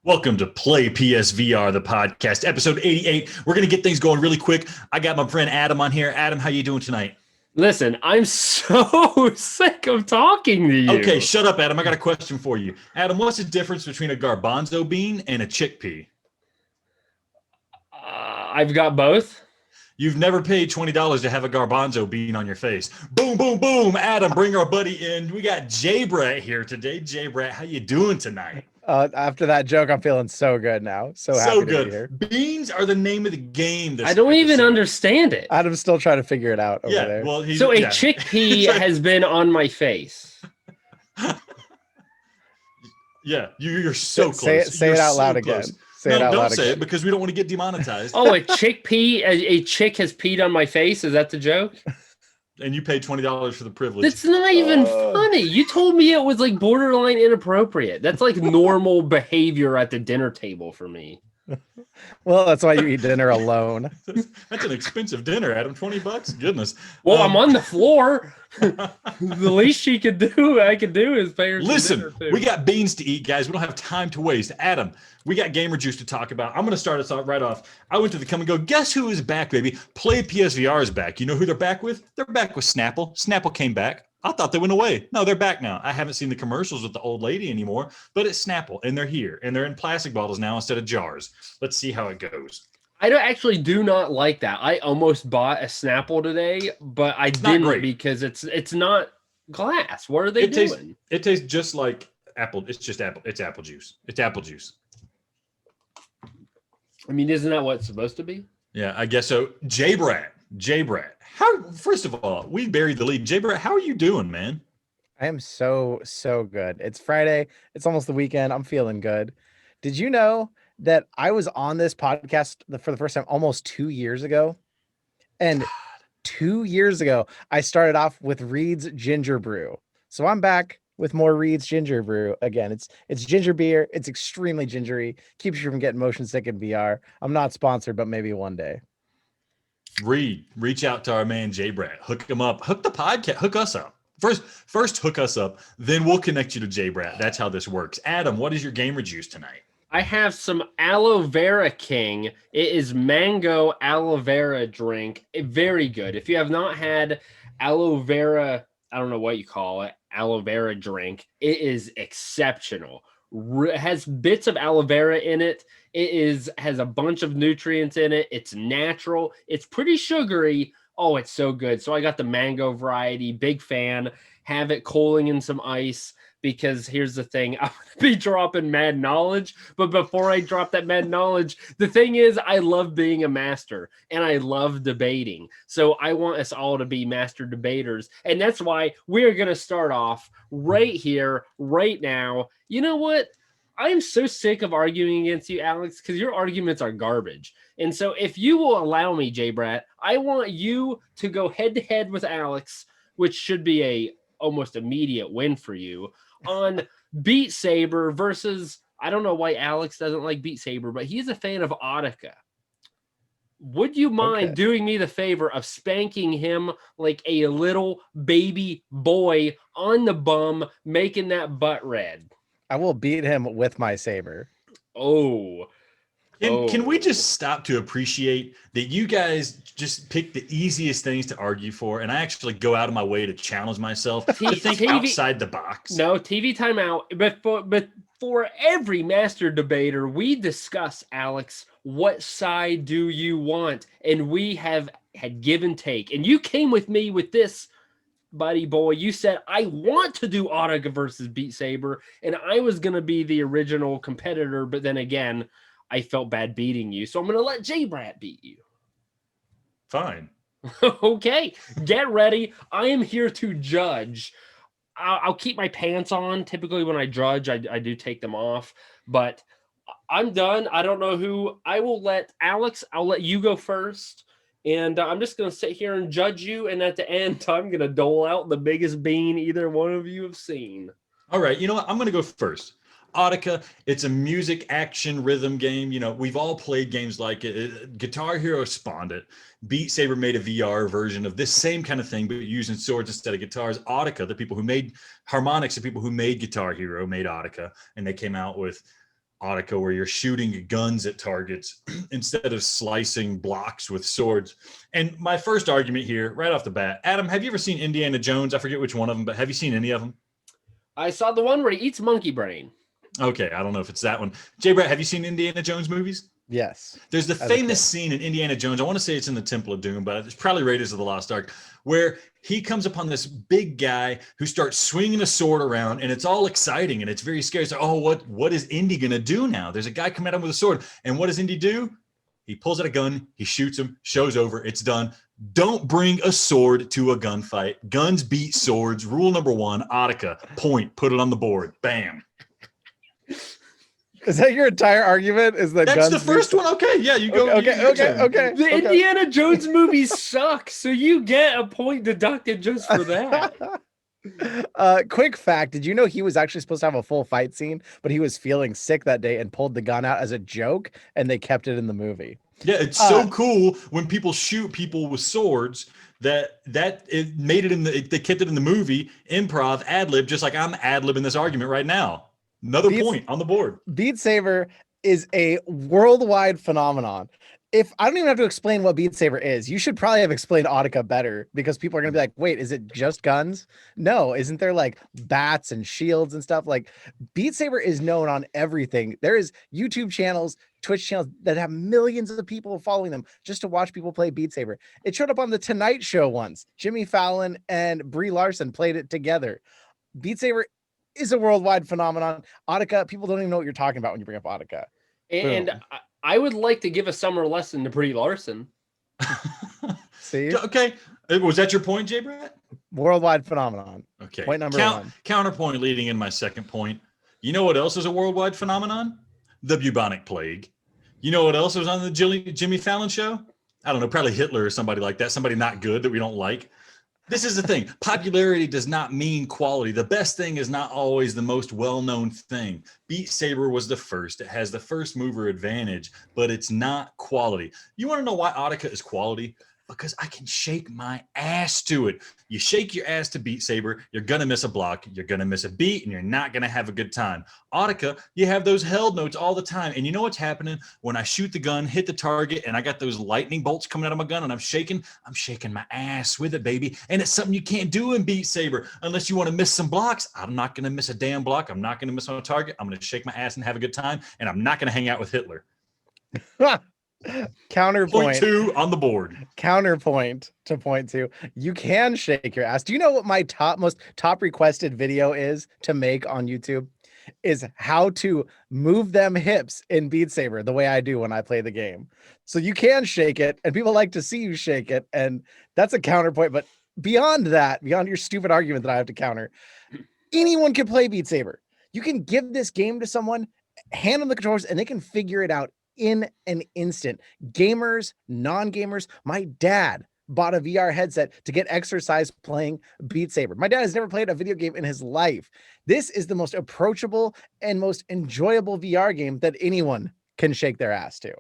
Welcome to Play PSVR, the podcast, episode 88. We're going to get things going really quick. I got my friend Adam on here. Adam, how you doing tonight? Listen, I'm so sick of talking to you. Okay, shut up, Adam. I got a question for you. Adam, what's the difference between a garbanzo bean and a chickpea? I've got both. You've never paid $20 to have a garbanzo bean on your face. Boom, boom, boom. Adam, bring our buddy in. We got JayBratt here today. JayBratt, how you doing tonight? After that joke, I'm feeling so good now. So happy to be here. Beans are the name of the game. I don't even understand it. Adam's still trying to figure it out over there. Well, so a chickpea has been on my face. Yeah, you're so close. Say it out loud again. Don't say it because we don't want to get demonetized. Oh, a chickpea, a chick has peed on my face. Is that the joke? And you paid $20 for the privilege. That's not even funny. You told me it was like borderline inappropriate. That's like normal behavior at the dinner table for me. Well, that's why you eat dinner alone. That's an expensive dinner, Adam. $20? Goodness. Well, I'm on the floor. The least I could do is pay her. Listen, we got beans to eat, guys. We don't have time to waste. Adam, we got gamer juice to talk about. I'm going to start us off right off. I went to the come and go. Guess who is back, baby? Play PSVR is back. You know who they're back with? They're back with Snapple. Snapple came back. I thought they went away. No, they're back now. I haven't seen the commercials with the old lady anymore, but it's Snapple, and they're here, and they're in plastic bottles now instead of jars. Let's see how it goes. I do not like that. I almost bought a Snapple today, but I didn't because it's not glass. What are they doing? It tastes just like apple. It's just apple. It's apple juice. It's apple juice. I mean, isn't that what it's supposed to be? Yeah, I guess so. JayBratt. First of all, we buried the lead. JayBratt, how are you doing, man? I am so good. It's Friday. It's almost the weekend. I'm feeling good. Did you know that I was on this podcast for the first time almost 2 years ago? And 2 years ago, I started off with Reed's Ginger Brew. So I'm back with more Reed's Ginger Brew again. It's ginger beer. It's extremely gingery. Keeps you from getting motion sick in VR. I'm not sponsored, but maybe one day. Reed, reach out to our man JayBratt. Hook him up. Hook the podcast. Hook us up. First hook us up. Then we'll connect you to JayBratt. That's how this works. Adam, what is your gamer juice tonight? I have some Aloe Vera King. It is mango aloe vera drink. Very good. If you have not had aloe vera, I don't know what you call it, aloe vera drink, it is exceptional. It has bits of aloe vera in it. It has a bunch of nutrients in it. It's natural. It's pretty sugary. Oh, it's so good. So I got the mango variety. Big fan. Have it cooling in some ice. Because here's the thing, I'm going to be dropping mad knowledge, but before I drop that mad knowledge, the thing is I love being a master and I love debating. So I want us all to be master debaters. And that's why we're going to start off right here, right now. You know what? I'm so sick of arguing against you, Alex, because your arguments are garbage. And so if you will allow me, JayBratt, I want you to go head to head with Alex, which should be a almost immediate win for you, on Beat Saber versus, I don't know why Alex doesn't like Beat Saber, but he's a fan of Audica. Would you mind doing me the favor of spanking him like a little baby boy on the bum, making that butt red? I will beat him with my saber. Can we just stop to appreciate that you guys just pick the easiest things to argue for, and I actually go out of my way to challenge myself to think outside the box? No, TV timeout. But for every master debater, we discuss, Alex, what side do you want? And we have had give and take. And you came with me with this, buddy boy. You said, I want to do Audica versus Beat Saber, and I was going to be the original competitor, but then again, I felt bad beating you, so I'm going to let JayBratt beat you. Fine. Okay, get ready. I am here to judge. I'll keep my pants on. Typically when I judge, I do take them off, but I'm done. I don't know who. I will let Alex, I'll let you go first, and I'm just going to sit here and judge you, and at the end, I'm going to dole out the biggest bean either one of you have seen. All right, you know what? I'm going to go first. Audica, it's a music action rhythm game. You know, we've all played games like it. Guitar Hero spawned it. Beat Saber made a VR version of this same kind of thing, but using swords instead of guitars. Audica, the people who made Harmonix, the people who made Guitar Hero made Audica, and they came out with Autica, where you're shooting guns at targets instead of slicing blocks with swords. And my first argument here, right off the bat, Adam, have you ever seen Indiana Jones? I forget which one of them, but have you seen any of them? I saw the one where he eats monkey brain. Okay, I don't know if it's that one. JayBratt, have you seen Indiana Jones movies? Yes. There's the famous scene in Indiana Jones. I want to say it's in the Temple of Doom, but it's probably Raiders of the Lost Ark, where he comes upon this big guy who starts swinging a sword around, and it's all exciting and it's very scary. It's like, oh, what is Indy gonna do now? There's a guy coming at him with a sword, and what does Indy do? He pulls out a gun, he shoots him, show's over, it's done. Don't bring a sword to a gunfight. Guns beat swords. Rule number 1, Autica, point, put it on the board, bam. Is that your entire argument? Is that That's the first one? Okay, yeah, you go. Okay. The Indiana Jones movies suck, so you get a point deducted just for that. Quick fact: did you know he was actually supposed to have a full fight scene, but he was feeling sick that day and pulled the gun out as a joke, and they kept it in the movie. Yeah, it's so cool when people shoot people with swords that it made it in the. They kept it in the movie, improv, ad lib, just like I'm ad libbing this argument right now. Another point on the board. Beat Saber is a worldwide phenomenon. If I don't even have to explain what Beat Saber is, you should probably have explained Autica better, because people are going to be like, wait, is it just guns? No, isn't there like bats and shields and stuff? Like, Beat Saber is known on everything. There is YouTube channels, Twitch channels that have millions of people following them just to watch people play Beat Saber. It showed up on the Tonight Show once. Jimmy Fallon and Brie Larson played it together. Beat Saber is a worldwide phenomenon. Autica, people don't even know what you're talking about when you bring up Autica. And I would like to give a summer lesson to Brie Larson. See? Okay. Was that your point, JayBratt? Worldwide phenomenon. Okay. Point number 1. Counterpoint leading in my second point. You know what else is a worldwide phenomenon? The bubonic plague. You know what else was on the Jimmy Fallon show? I don't know, probably Hitler or somebody like that. Somebody not good that we don't like. This is the thing. Popularity does not mean quality. The best thing is not always the most well-known thing. Beat Saber was the first. It has the first mover advantage, but it's not quality. You want to know why Autica is quality? Because I can shake my ass to it. You shake your ass to Beat Saber, you're going to miss a block, you're going to miss a beat, and you're not going to have a good time. Autica, you have those held notes all the time. And you know what's happening when I shoot the gun, hit the target, and I got those lightning bolts coming out of my gun, and I'm shaking my ass with it, baby. And it's something you can't do in Beat Saber unless you want to miss some blocks. I'm not going to miss a damn block. I'm not going to miss my target. I'm going to shake my ass and have a good time, and I'm not going to hang out with Hitler. Counterpoint. Point 2 on the board. Counterpoint to point 2. You can shake your ass. Do you know what my top requested video is to make on YouTube? Is how to move them hips in Beat Saber the way I do when I play the game. So you can shake it, and people like to see you shake it, and that's a counterpoint. But beyond that, beyond your stupid argument that I have to counter, anyone can play Beat Saber. You can give this game to someone, hand them the controllers, and they can figure it out in an instant. Gamers, non-gamers. My dad bought a VR headset to get exercise playing Beat Saber. My dad has never played a video game in his life. This is the most approachable and most enjoyable VR game that anyone can shake their ass to.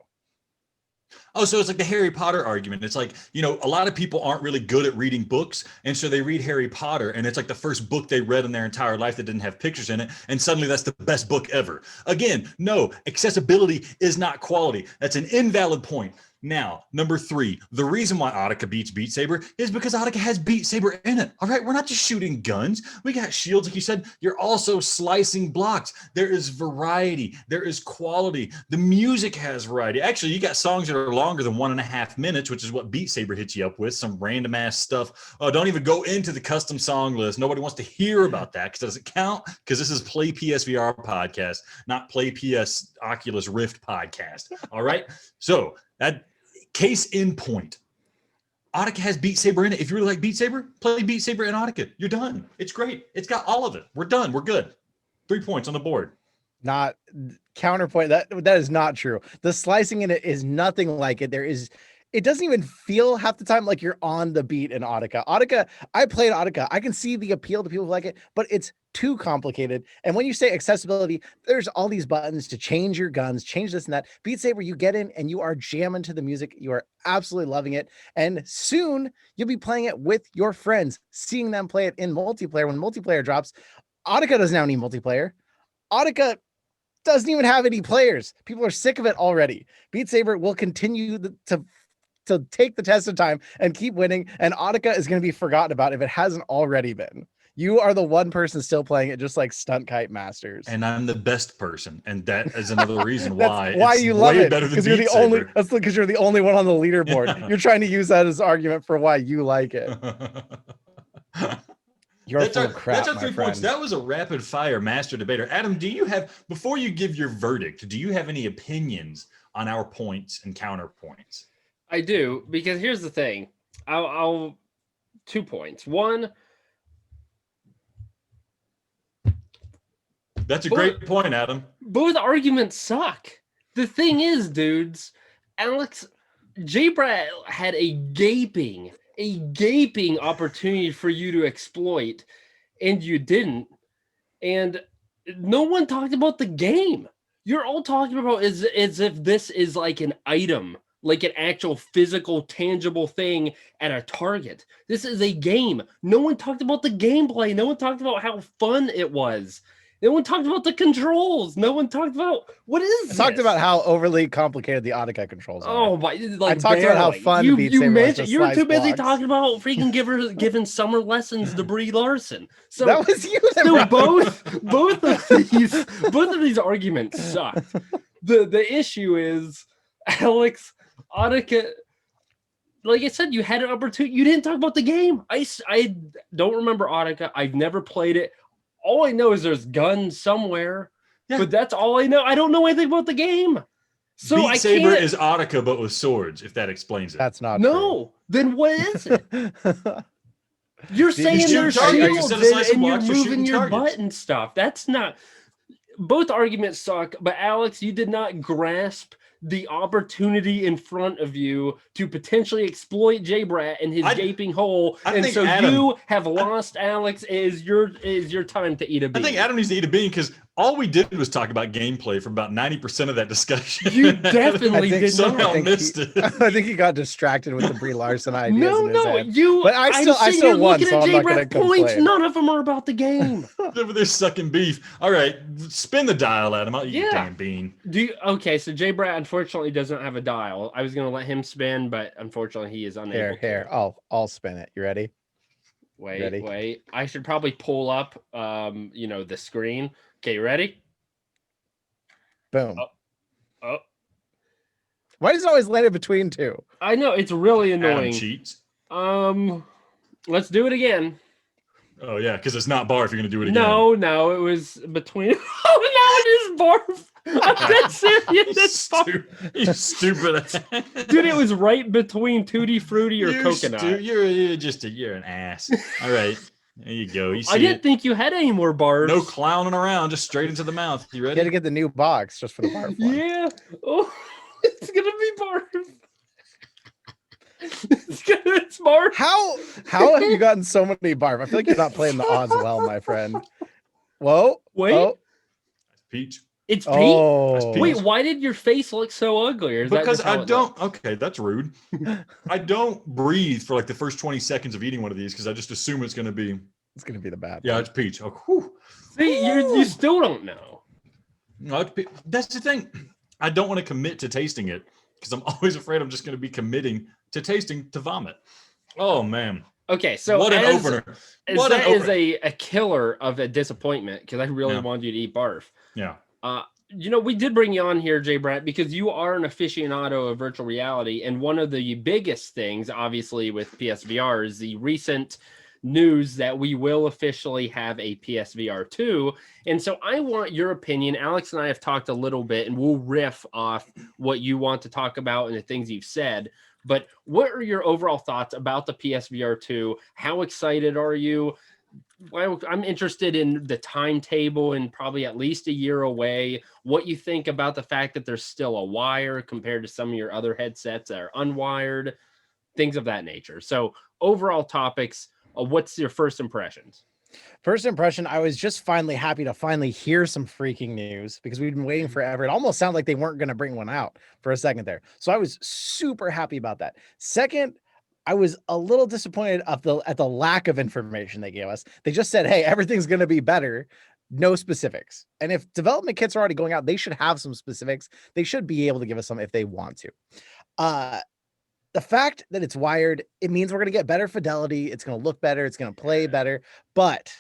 Oh, so it's like the Harry Potter argument. It's like, you know, a lot of people aren't really good at reading books. And so they read Harry Potter, and it's like the first book they read in their entire life that didn't have pictures in it. And suddenly that's the best book ever. Again, no, accessibility is not quality. That's an invalid point. Now, number 3, the reason why Autica beats Beat Saber is because Autica has Beat Saber in it. All right, we're not just shooting guns. We got shields, like you said. You're also slicing blocks. There is variety. There is quality. The music has variety. Actually, you got songs that are longer than 1.5 minutes, which is what Beat Saber hits you up with, some random ass stuff. Oh, don't even go into the custom song list. Nobody wants to hear about that because it doesn't count, because this is Play PSVR podcast, not Play PS Oculus Rift podcast. All right, so that case in point. Autica has Beat Saber in it. If you really like Beat Saber, play Beat Saber and Autica. You're done. It's great. It's got all of it. We're done. We're good. 3 points on the board. Not counterpoint. That is not true. The slicing in it is nothing like it. It doesn't even feel half the time like you're on the beat in Autica. I played Autica. I can see the appeal to people who like it, but it's too complicated. And when you say accessibility, there's all these buttons to change your guns, change this and that. Beat Saber, you get in and you are jamming to the music. You are absolutely loving it. And soon you'll be playing it with your friends, seeing them play it in multiplayer. When multiplayer drops, Autica doesn't now need multiplayer. Autica doesn't even have any players. People are sick of it already. Beat Saber will continue to take the test of time and keep winning, and Audica is going to be forgotten about if it hasn't already been. You are the one person still playing it, just like Stunt Kite Masters. And I'm the best person, and that is another reason That's why you it's love way it, better than because you're the Beat only. Saber. That's because you're the only one on the leaderboard. Yeah. You're trying to use that as argument for why you like it. You're That's full our, of crap, that's our my 3 points. friend. That was a rapid fire master debater. Adam, do you have, before you give your verdict, do you have any opinions on our points and counterpoints? I do, because here's the thing. I'll 2 points. One, That's a great point, Adam. both arguments suck. The thing is, dudes, JayBratt had a gaping opportunity for you to exploit, and you didn't. And no one talked about the game. You're all talking about as if this is like an item, like an actual physical, tangible thing at a Target. This is a game. No one talked about the gameplay. No one talked about how fun it was. No one talked about the controls. No one talked about what is this? Talked about how overly complicated the Audica controls are. Oh my! Like I talked about how fun you Beat Saber was mentioned to you were too slice busy blocks. talking about freaking giving summer lessons to Brie Larson. So That was you that so brought both of these arguments suck. The issue is Alex Audica. Like I said, you had an opportunity. You didn't talk about the game. I don't remember Audica. I've never played it. All I know is there's guns somewhere, but that's all I know. I don't know anything about the game. So Beat I Saber can't. is Audica, but with swords, if that explains it. That's not No, then what is it? You're saying shoot there's targets. shields Instead of slicing and you're blocks, you're moving shooting your targets. butt and stuff. That's not. Both arguments suck, but Alex, you did not grasp the opportunity in front of you to potentially exploit JayBratt in his gaping hole, I and think so Adam- you have lost. Alex, it is your time to eat a bean. I think Adam needs to eat a bean because all we did was talk about gameplay for about 90% of that discussion. You definitely think did so. not. Somehow missed it. I think he got distracted with the Brie Larson ideas. No, in his no, head. you. But I still I'm sitting here won, looking so at I'm not gonna JayBratt's points. complain. None of them are about the game. Over there sucking beef. All right, spin the dial, Adam. I'll eat your Yeah. damn bean. Okay, so JayBratt unfortunately doesn't have a dial. I was gonna let him spin, but unfortunately he is unable. Here. I'll spin it. You ready? Ready? Wait. I should probably pull up the screen. Okay, you ready? Boom. Oh. Why does it always land in between two? I know it's really Adam annoying. cheats. Let's do it again. Oh yeah, because it's not bar if you're gonna do it again. No, it was between. Oh, now it is barf. I'm dead serious. It's barf. You stupid. Dude, it was right between Tutti Frutti or coconut. You're an ass. All right, there you go. You see I didn't it. think you had any more barbs. No clowning around, just straight into the mouth. You You ready? had to get the new box just for the barf one. Yeah. Oh, it's gonna be barf. It's barf. How have you gotten so many barf? I feel like you're not playing the odds well, my friend. Whoa. Wait. Oh. Peach. It's Pete. Oh. Wait, why did your face look so ugly? Or is that Because just how I it don't. looks? Okay, that's rude. I don't breathe for like the first 20 seconds of eating one of these because I just assume it's going to be. It's gonna be the bad Yeah, one. it's peach. Oh, whew. See, you still don't know. No, it's peach. That's the thing. I don't want to commit to tasting it because I'm always afraid I'm just going to be committing to tasting to vomit. Oh man. Okay, so What an as, opener. as What an that is opener. a killer of a disappointment because I really Yeah. wanted you to eat barf. Yeah. We did bring you on here, JayBratt, because you are an aficionado of virtual reality, and one of the biggest things, obviously, with PSVR is the recent news that we will officially have a PSVR2. And so I want your opinion. Alex and I have talked a little bit, and we'll riff off what you want to talk about and the things you've said. But what are your overall thoughts about the PSVR2? How excited are you? Well, I'm interested in the timetable and probably at least a year away. What you think about the fact that there's still a wire compared to some of your other headsets that are unwired, things of that nature. So overall topics, what's your first impressions? First impression, I was just finally happy to finally hear some freaking news because we've been waiting forever. It almost sounded like they weren't going to bring one out for a second there. So I was super happy about that. Second, I was a little disappointed at the lack of information they gave us. They just said, hey, everything's going to be better. no specifics. And if development kits are already going out, they should have some specifics. They should be able to give us some if they want to. The fact that it's wired, it means we're going to get better fidelity. It's going to look better. It's going to play better, but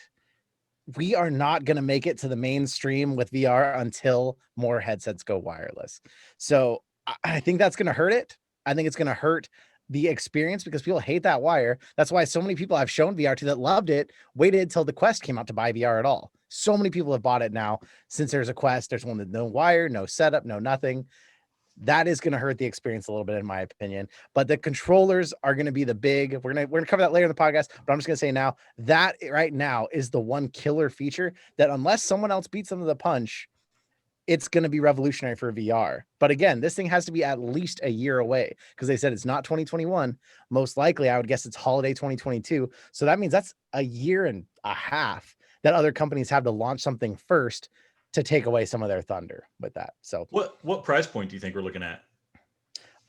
we are not going to make it to the mainstream with VR until more headsets go wireless. So I think that's going to hurt it. I think it's going to hurt the experience because people hate that wire. That's why so many people I've shown VR to that loved it, waited until the Quest came out to buy VR at all. So many people have bought it now since there's a Quest. There's one with no wire, no setup, no nothing. That is going to hurt the experience a little bit, in my opinion. But the controllers are going to be the big. We're gonna cover that later in the podcast. But I'm just going to say now that right now is the one killer feature that, unless someone else beats them to the punch, it's going to be revolutionary for VR. But again, this thing has to be at least a year away because they said it's not 2021. Most likely, I would guess it's holiday 2022. So that means that's a year and a half that other companies have to launch something first to take away some of their thunder with that. So what price point do you think we're looking at?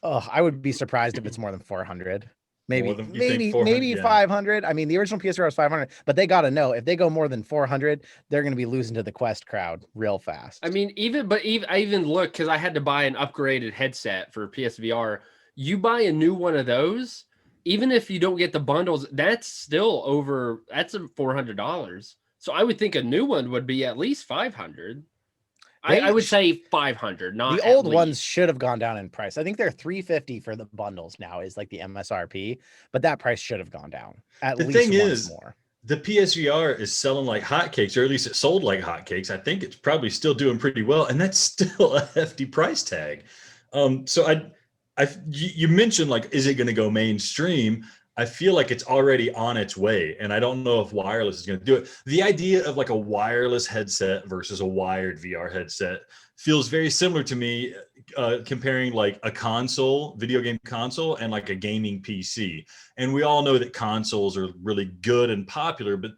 Oh, I would be surprised if it's more than 400. Maybe 400, 500. I mean, the original PSVR was 500, but they got to know if they go more than 400, they're going to be losing to the Quest crowd real fast. I mean, I even look because I had to buy an upgraded headset for PSVR. You buy a new one of those, even if you don't get the bundles, that's $400. So I would think a new one would be at least 500. I would say 500. Not the old ones should have gone down in price. I think they're $350 for the bundles now is like the MSRP, but that price should have gone down at least. The thing is, more. The PSVR is selling like hotcakes, or at least it sold like hotcakes. I think it's probably still doing pretty well, and that's still a hefty price tag. So you mentioned like, is it going to go mainstream? I feel like it's already on its way, and I don't know if wireless is going to do it. The idea of like a wireless headset versus a wired VR headset feels very similar to me, comparing like a video game console, and like a gaming PC. And we all know that consoles are really good and popular, but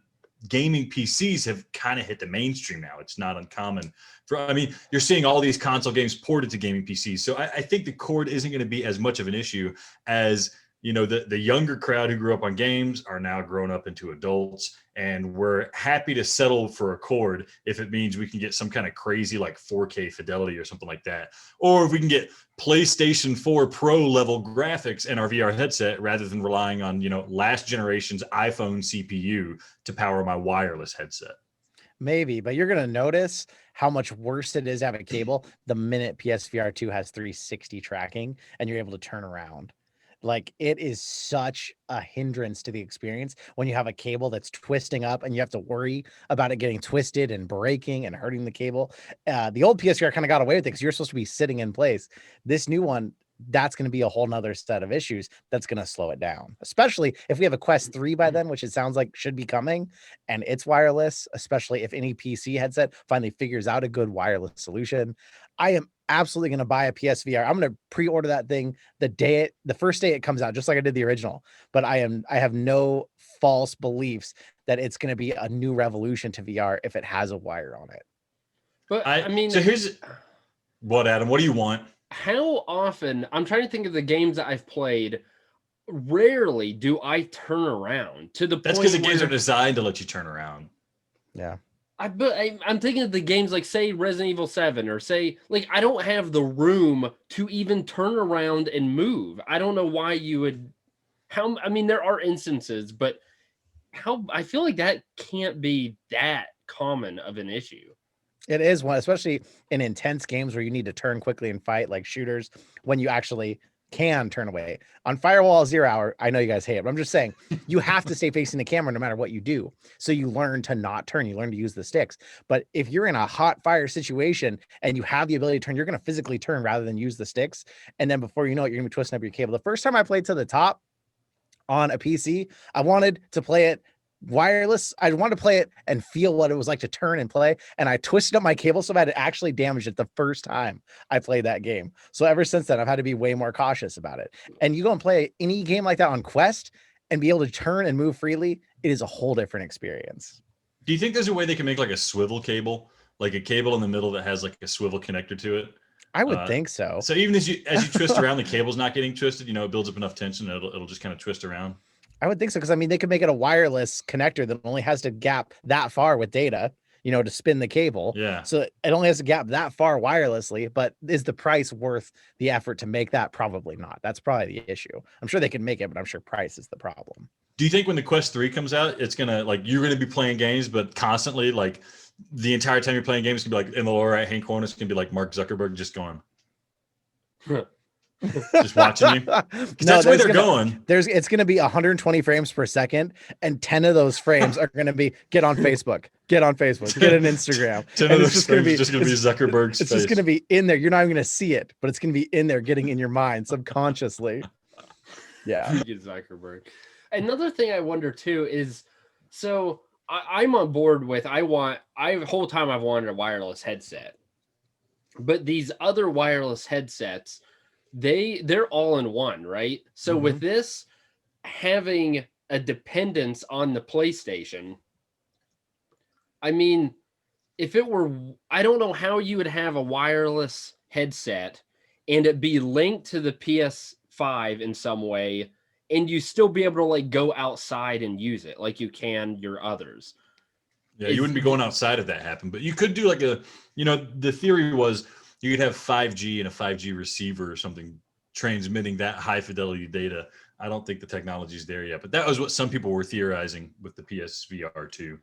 gaming PCs have kind of hit the mainstream now. It's not uncommon you're seeing all these console games ported to gaming PCs. So I think the cord isn't going to be as much of an issue as, you know, the younger crowd who grew up on games are now grown up into adults, and we're happy to settle for a cord if it means we can get some kind of crazy like 4K fidelity or something like that. Or if we can get PlayStation 4 Pro level graphics in our VR headset rather than relying on, you know, last generation's iPhone CPU to power my wireless headset. Maybe, but you're going to notice how much worse it is to have a cable the minute PSVR2 has 360 tracking and you're able to turn around. Like, it is such a hindrance to the experience when you have a cable that's twisting up and you have to worry about it getting twisted and breaking and hurting the cable. The old PSVR kind of got away with it because you're supposed to be sitting in place. This new one, that's going to be a whole nother set of issues that's going to slow it down, especially if we have a Quest 3 by then, which it sounds like should be coming, and it's wireless, especially if any PC headset finally figures out a good wireless solution. I am absolutely going to buy a PSVR. I'm going to pre-order that thing the first day it comes out, just like I did the original. But I have no false beliefs that it's going to be a new revolution to VR if it has a wire on it. But I mean, so here's what, Adam, what do you want? How often, I'm trying to think of the games that I've played, rarely do I turn around to the point. That's because the games are designed to let you turn around. Yeah. I'm thinking of the games like, say, Resident Evil 7, or say, like, I don't have the room to even turn around and move. I don't know why you would. I mean, there are instances, but I feel like that can't be that common of an issue. It is one, especially in intense games where you need to turn quickly and fight, like shooters, when you actually can turn away. On Firewall Zero Hour, I know you guys hate it, but I'm just saying, you have to stay facing the camera no matter what you do. So you learn to not turn, you learn to use the sticks. But if you're in a hot fire situation and you have the ability to turn, you're going to physically turn rather than use the sticks. And then before you know it, you're going to be twisting up your cable. The first time I played to the top on a PC, I wanted to play it wireless. I wanted to play it and feel what it was like to turn and play, and I twisted up my cable so bad it actually damaged it the first time I played that game. So ever since then, I've had to be way more cautious about it. And you go and play any game like that on Quest and be able to turn and move freely, it is a whole different experience. Do you think there's a way they can make like a swivel cable, like a cable in the middle that has like a swivel connector to it? I would think so. So even as you twist around, the cable's not getting twisted, you know, it builds up enough tension, it'll just kind of twist around. I would think so, because I mean, they could make it a wireless connector that only has to gap that far with data. to spin the cable. Yeah. So it only has a gap that far wirelessly, but is the price worth the effort to make that? Probably not. That's probably the issue. I'm sure they can make it, but I'm sure price is the problem. Do you think when the Quest 3 comes out, it's gonna like you're gonna be playing games, but constantly like the entire time you're playing games, it's gonna be like in the lower right hand corner, it's gonna be like Mark Zuckerberg just going, just watching you. Because that's where they're going. It's gonna be 120 frames per second, and 10 of those frames are gonna be get on Facebook, get on Instagram. 10 of those frames just gonna be Zuckerberg's It's face. just gonna be in there. You're not even gonna see it, but it's gonna be in there, getting in your mind subconsciously. Yeah. Zuckerberg. Another thing I wonder too is, so I'm on board with, the whole time I've wanted a wireless headset, but these other wireless headsets, they're all in one, right? So with this having a dependence on the PlayStation, I mean, if it were, I don't know how you would have a wireless headset and it be linked to the PS5 in some way, and you still be able to like go outside and use it like you can your others. Yeah, you wouldn't be going outside if that happened, but you could do like the theory was you could have 5G and a 5G receiver or something transmitting that high fidelity data. I don't think the technology's there yet, but that was what some people were theorizing with the PSVR2.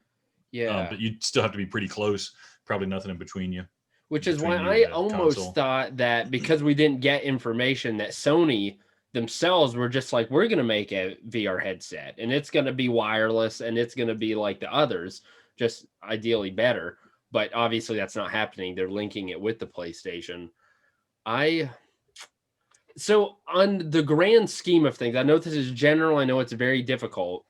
Yeah. But you'd still have to be pretty close, probably nothing in between you. Which is why I almost thought that because we didn't get information that Sony themselves were just like, we're going to make a VR headset and it's going to be wireless and it's going to be like the others, just ideally better. But obviously that's not happening. They're linking it with the PlayStation. So on the grand scheme of things, I know this is general. I know it's very difficult,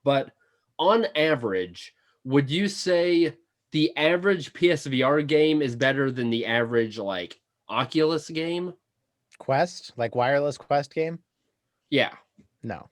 but on average, would you say the average PSVR game is better than the average like Oculus game? Quest, like wireless Quest game? Yeah. No.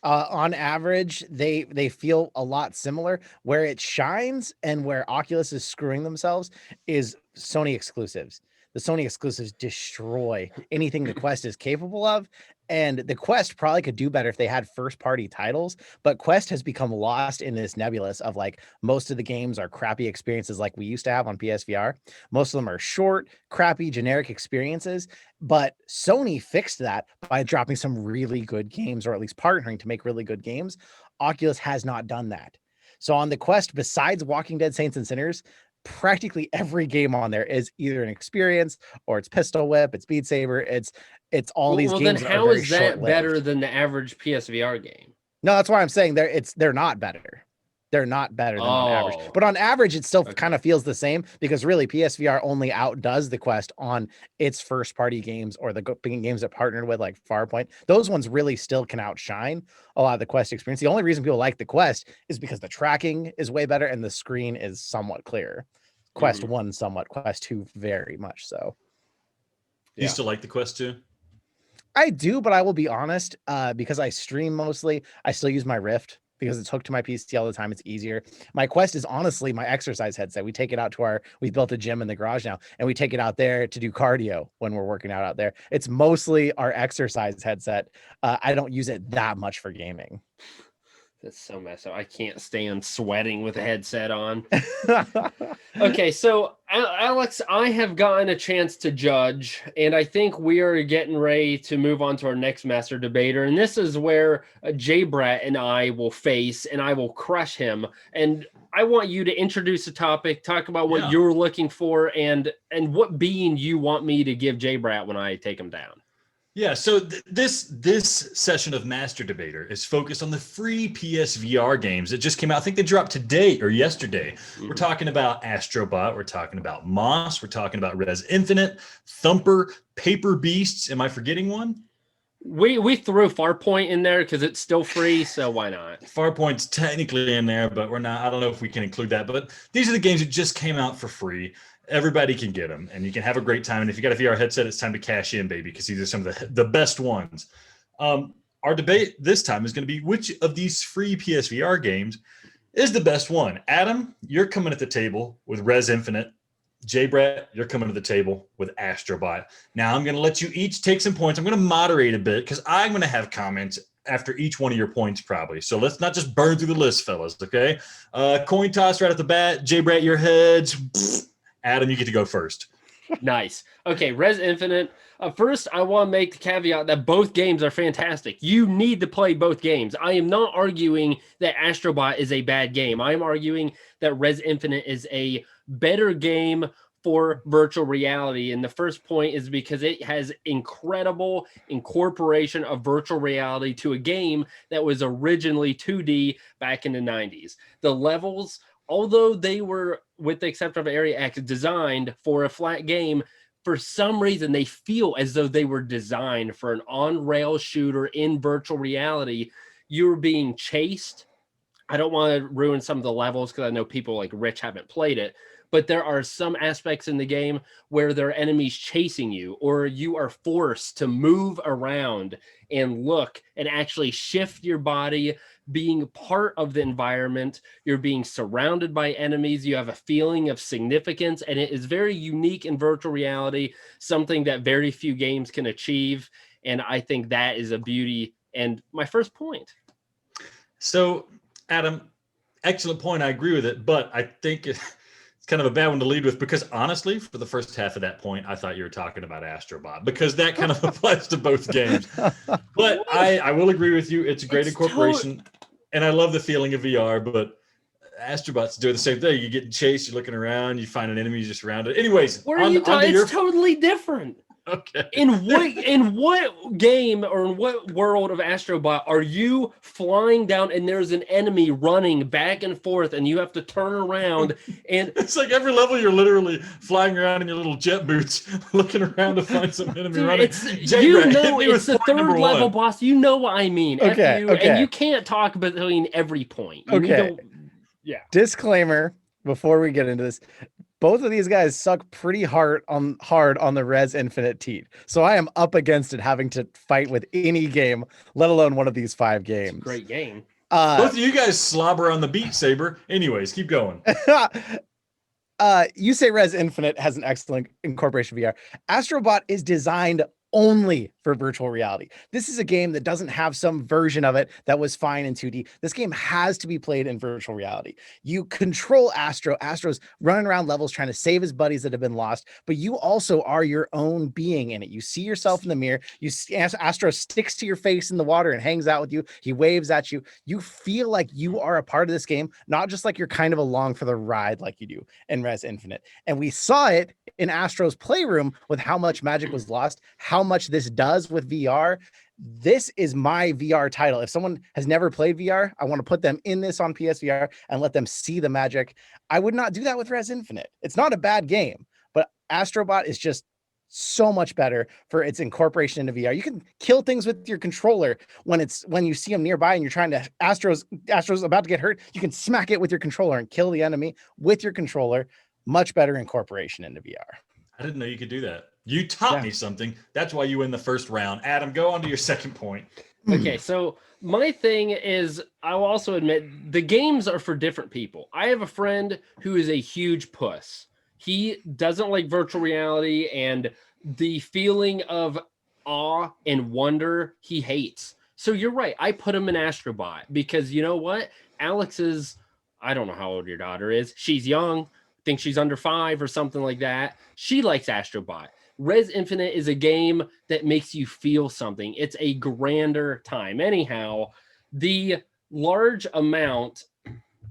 On average, they feel a lot similar. Where it shines and where Oculus is screwing themselves is Sony Exclusives. The Sony Exclusives destroy anything the Quest is capable of. And the Quest probably could do better if they had first-party titles, but Quest has become lost in this nebulous of like most of the games are crappy experiences like we used to have on PSVR. Most of them are short, crappy, generic experiences, but Sony fixed that by dropping some really good games, or at least partnering to make really good games. Oculus has not done that. So on the Quest, besides Walking Dead, Saints and Sinners, practically every game on there is either an experience or it's Pistol Whip, it's Beat Saber, it's all these games. Then how is that better than the average PSVR game? No, that's why I'm saying they're not better. They're not better than on average. But on average, it still kind of feels the same, because really PSVR only outdoes the Quest on its first party games or the games that partnered with like Farpoint. Those ones really still can outshine a lot of the Quest experience. The only reason people like the Quest is because the tracking is way better and the screen is somewhat clearer. Quest 1 somewhat, Quest 2 very much so. You still like the Quest 2? I do, but I will be honest, because I stream mostly, I still use my Rift because it's hooked to my PC all the time. It's easier. My Quest is honestly my exercise headset. We take it out to we've built a gym in the garage now, and we take it out there to do cardio when we're working out there. It's mostly our exercise headset. I don't use it that much for gaming. That's so messed up. I can't stand sweating with a headset on. Okay, so Alex, I have gotten a chance to judge, and I think we are getting ready to move on to our next master debater. And this is where JayBratt and I will face, and I will crush him. And I want you to introduce the topic, talk about what you're looking for, and what being you want me to give JayBratt when I take him down. Yeah, so this session of Master Debater is focused on the free PSVR games that just came out. I think they dropped today or yesterday. We're talking about Astrobot. We're talking about Moss. We're talking about Res Infinite, Thumper, Paper Beasts. Am I forgetting one? We threw Farpoint in there because it's still free, so why not? Farpoint's technically in there, but we're not. I don't know if we can include that. But these are the games that just came out for free. Everybody can get them, and you can have a great time. And if you got a VR headset, it's time to cash in, baby, because these are some of the best ones. Our debate this time is going to be which of these free PSVR games is the best one. Adam, you're coming at the table with Res Infinite. JayBratt, you're coming to the table with Astrobot. Now I'm going to let you each take some points. I'm going to moderate a bit because I'm going to have comments after each one of your points, probably. So let's not just burn through the list, fellas, okay? Coin toss right at the bat. JayBratt, your heads. Pfft. Adam, you get to go first. Nice. Okay, Res Infinite. First, I want to make the caveat that both games are fantastic. You need to play both games. I am not arguing that Astrobot is a bad game. I am arguing that Res Infinite is a better game for virtual reality. And the first point is because it has incredible incorporation of virtual reality to a game that was originally 2D back in the 90s. The levels, although they were, with the exception of Area X, designed for a flat game, for some reason they feel as though they were designed for an on-rail shooter in virtual reality. You're being chased. I don't want to ruin some of the levels because I know people like Rich haven't played it, but there are some aspects in the game where there are enemies chasing you, or you are forced to move around and look and actually shift your body, being part of the environment. You're being surrounded by enemies. You have a feeling of significance, and it is very unique in virtual reality, something that very few games can achieve. And I think that is a beauty. And my first point. So, Adam, excellent point. I agree with it, but I think it's kind of a bad one to lead with because honestly, for the first half of that point, I thought you were talking about Astrobot because that kind of applies to both games. But I will agree with you. It's a great incorporation. And I love the feeling of VR, but Astrobot's doing the same thing. You get chased, you're looking around, you find an enemy, you just surround it. Anyways, where are you talking? It's totally different. Okay. In what game or in what world of Astrobot are you flying down and there's an enemy running back and forth and you have to turn around and it's like every level you're literally flying around in your little jet boots looking around to find some enemy running. It's the third level boss. You know what I mean. Okay, And you can't talk between every point. Yeah. Disclaimer before we get into this. Both of these guys suck pretty hard on the Res Infinite teat. So I am up against it having to fight with any game, let alone one of these 5 games. Great game. Both of you guys slobber on the Beat Saber. Anyways, keep going. You say Res Infinite has an excellent incorporation of VR. Astrobot is designed only for virtual reality. This is a game that doesn't have some version of it that was fine in 2D. This game has to be played in virtual reality. You control Astro. Astro's running around levels trying to save his buddies that have been lost, but you also are your own being in it. You see yourself in the mirror. Astro sticks to your face in the water and hangs out with you. He waves at you. You feel like you are a part of this game, not just like you're kind of along for the ride like you do in Res Infinite. And we saw it in Astro's playroom with how much magic was lost, how much this does with VR. This is my VR title. If someone has never played VR, I want to put them in this on PSVR and let them see the magic. I would not do that with Res Infinite. It's not a bad game, but Astrobot is just so much better for its incorporation into VR. You can kill things with your controller when you see them nearby and you're trying to Astro's about to get hurt. You can smack it with your controller and kill the enemy with your controller. Much better incorporation into VR. I didn't know you could do that. You taught me something. That's why you win the first round. Adam, go on to your second point. Okay, so my thing is, I will also admit the games are for different people. I have a friend who is a huge puss. He doesn't like virtual reality, and the feeling of awe and wonder he hates. So you're right. I put him in Astrobot because you know what? Alex is, I don't know how old your daughter is. She's young. I think she's under 5 or something like that. She likes Astrobot. Res Infinite is a game that makes you feel something. It's a grander time. Anyhow, the large amount,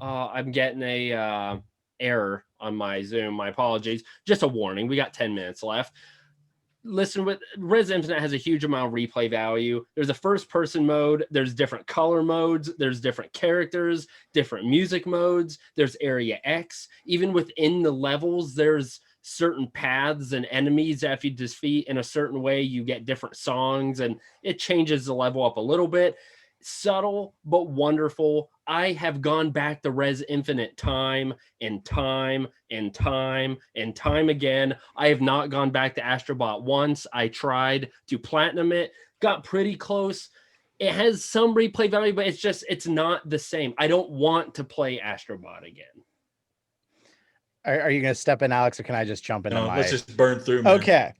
I'm getting a error on my Zoom. My apologies. Just a warning. We got 10 minutes left. Listen, with Res Infinite has a huge amount of replay value. There's a first-person mode. There's different color modes. There's different characters, different music modes. There's Area X. Even within the levels, there's certain paths and enemies that if you defeat in a certain way, you get different songs, and it changes the level up a little bit. Subtle, but wonderful. I have gone back to Res Infinite time and time and time and time again. I have not gone back to Astrobot once. I tried to platinum it, got pretty close. It has some replay value, but it's not the same. I don't want to play Astrobot again. Are you going to step in, Alex, or can I just jump in? No, let's just burn through. Man. Okay.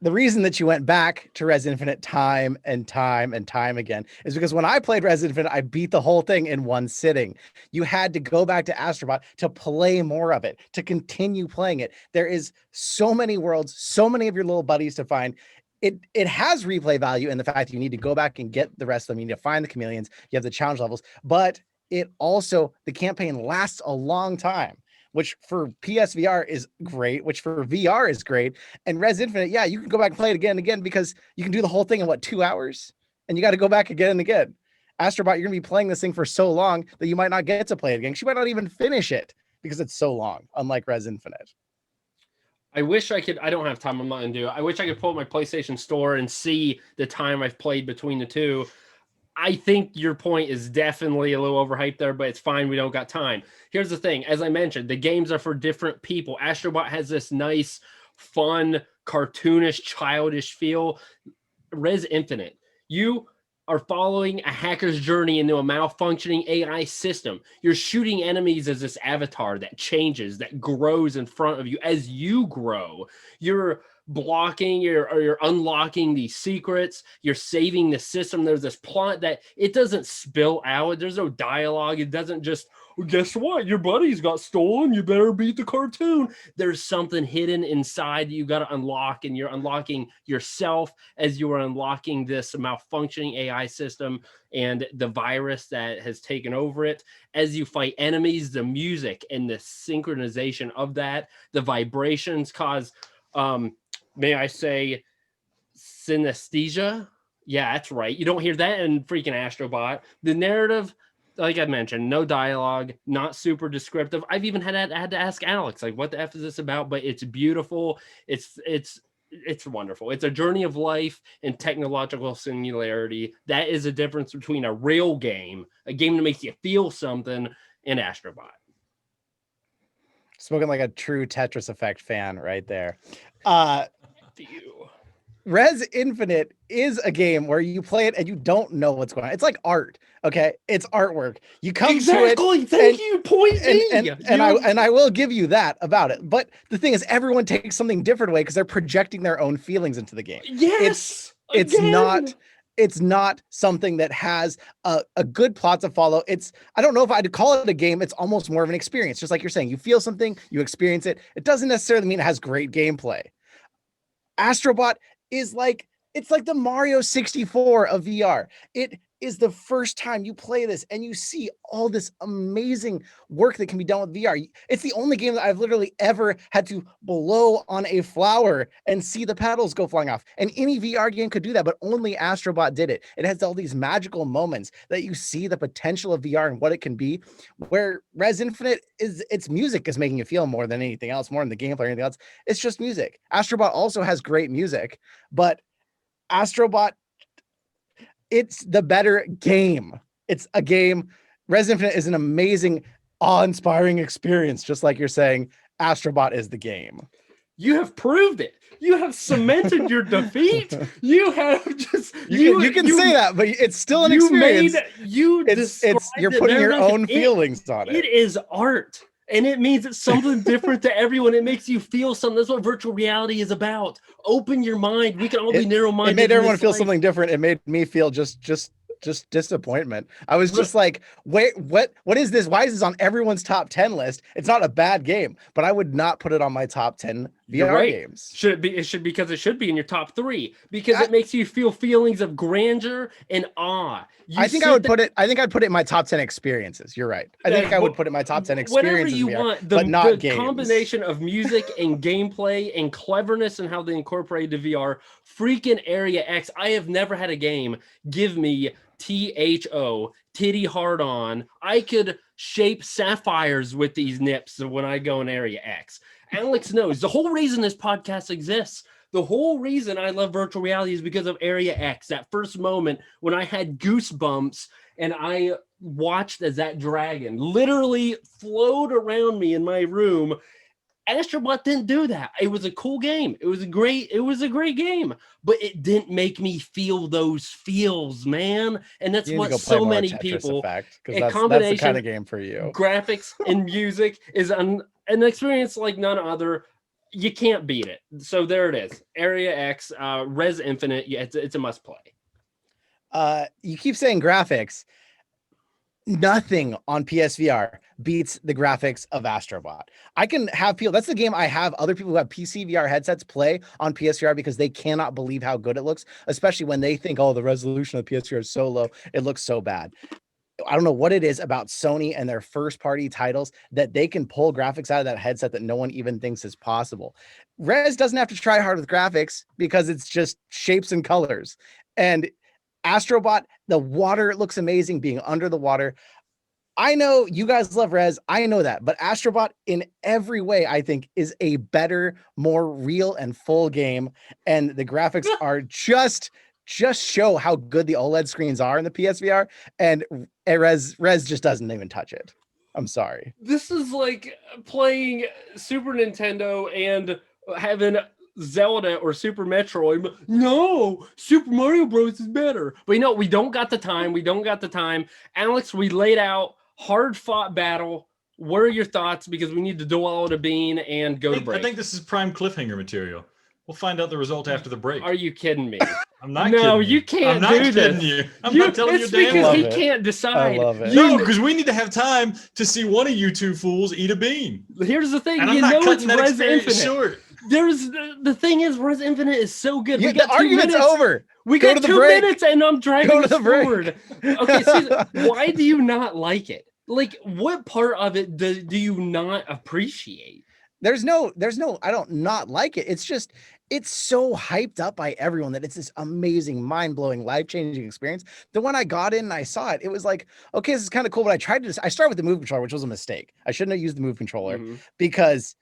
the reason that you went back to Res Infinite time and time and time again is because when I played Res Infinite, I beat the whole thing in one sitting. You had to go back to Astrobot to play more of it, to continue playing it. There is so many worlds, so many of your little buddies to find. It has replay value in the fact that you need to go back and get the rest of them. You need to find the chameleons. You have the challenge levels, but it also, the campaign lasts a long time, which for PSVR is great, which for VR is great. And Res Infinite, yeah, you can go back and play it again and again because you can do the whole thing in 2 hours, and you got to go back again and again. Astrobot, you're gonna be playing this thing for so long that you might not get to play it again. You might not even finish it because it's so long, unlike Res Infinite. I wish I could. I don't have time. I'm not gonna do it. I wish I could pull up my PlayStation Store and see the time I've played between the two. I think your point is definitely a little overhyped there, but it's fine. We don't got time. Here's the thing. As I mentioned, the games are for different people. Astrobot has this nice, fun, cartoonish, childish feel. Res Infinite, you are following a hacker's journey into a malfunctioning AI system. You're shooting enemies as this avatar that changes, that grows in front of you as you grow. You're blocking, you're unlocking these secrets, you're saving the system. There's this plot that it doesn't spill out. There's no dialogue. It doesn't just, well, guess what? Your buddies got stolen. You better beat the cartoon. There's something hidden inside that you got to unlock, and you're unlocking yourself as you are unlocking this malfunctioning AI system and the virus that has taken over it. As you fight enemies, the music and the synchronization of that, the vibrations cause, may I say, synesthesia? Yeah, that's right. You don't hear that in freaking Astrobot. The narrative, like I mentioned, no dialogue, not super descriptive. I've even had to ask Alex, like, what the F is this about? But it's beautiful. It's wonderful. It's a journey of life and technological singularity. That is a difference between a real game, a game that makes you feel something, and Astrobot. Spoken like a true Tetris Effect fan right there. Res Infinite is a game where you play it and you don't know what's going on. It's like art. Okay, it's artwork. You come to it. Thank you. Point me. And I will give you that about it. But the thing is, everyone takes something different away because they're projecting their own feelings into the game. Yes, it's not something that has a good plot to follow. I don't know if I'd call it a game. It's almost more of an experience. Just like you're saying, you feel something, you experience it. It doesn't necessarily mean it has great gameplay. Astrobot is it's like the Mario 64 of VR. It is the first time you play this and you see all this amazing work that can be done with VR. It's the only game that I've literally ever had to blow on a flower and see the petals go flying off. And any VR game could do that, but only Astrobot did it. It has all these magical moments that you see the potential of VR and what it can be, where Res Infinite its music is making you feel more than anything else, more than the gameplay or anything else. It's just music. Astrobot also has great music, but Astrobot, it's the better game. It's a game. Res Infinite is an amazing, awe-inspiring experience. Just like you're saying, Astrobot is the game. You have proved it. You have cemented your defeat. You have just you can say that, but it's still an experience. You're putting your own feelings on it. It is art. And it means it's something different to everyone. It makes you feel something. That's what virtual reality is about. Open your mind. We can all be narrow-minded. It made everyone feel something different. It made me feel just disappointment. I was just like, wait, what is this? Why is this on everyone's top 10 list? It's not a bad game, but I would not put it on my top 10 VR games. Should it be? It should, because it should be in your top 3, because it makes you feel feelings of grandeur and awe. I think I'd put it in my top 10 experiences. You're right. I think I would put it in my top 10 experiences. Whatever you want, but not the games. Combination of music and gameplay and cleverness and how they incorporated the VR. Freaking Area X. I have never had a game give me THO, titty hard on. I could shape sapphires with these nips when I go in Area X. Alex knows the whole reason this podcast exists. The whole reason I love virtual reality is because of Area X. That first moment when I had goosebumps and I watched as that dragon literally flowed around me in my room. Astrobot didn't do that. It was a cool game. It was a great game, but it didn't make me feel those feels, man. And that's what so many people. Because that's the kind of game for you. Graphics and music is an experience like none other. You can't beat it. So there it is. Area X, Res Infinite. Yeah, it's a must play. You keep saying graphics. Nothing on PSVR beats the graphics of Astrobot. I can have people, that's the game I have other people who have PC VR headsets play on PSVR because they cannot believe how good it looks, especially when they think, oh, the resolution of PSVR is so low, it looks so bad. I don't know what it is about Sony and their first party titles that they can pull graphics out of that headset that no one even thinks is possible. Res doesn't have to try hard with graphics because it's just shapes and colors. And Astrobot, the water looks amazing being under the water. I know you guys love Res. I know that, but Astrobot in every way, I think, is a better, more real and full game. And the graphics are just show how good the OLED screens are in the PSVR. And Res just doesn't even touch it. I'm sorry. This is like playing Super Nintendo and having Zelda or Super Metroid. No, Super Mario Bros is better. But you know, we don't got the time. Alex, we laid out hard fought battle. What are your thoughts? Because we need to duel out a bean and go to break. I think this is prime cliffhanger material. We'll find out the result after the break. Are you kidding me? I'm not kidding you. No, you can't do this. I'm not telling you it's damn because he it. can't decide. I love it. No, because we need to have time to see one of you two fools eat a bean. Here's the thing. And You I'm not know it's cutting that Res experience Infinite. short. There's the thing is Res Infinite is so good. Yeah, We got the 2 argument's minutes. over. We Go got to the 2 break. minutes and I'm driving Go to this the break. forward. Okay, Caesar, why do you not like it? Like, what part of it do you not appreciate? There's no, I don't not like it. It's just, it's so hyped up by everyone that it's this amazing, mind-blowing, life-changing experience. The when I got in and I saw it, it was like, okay, this is kind of cool, but I started with the move controller, which was a mistake. I shouldn't have used the move controller because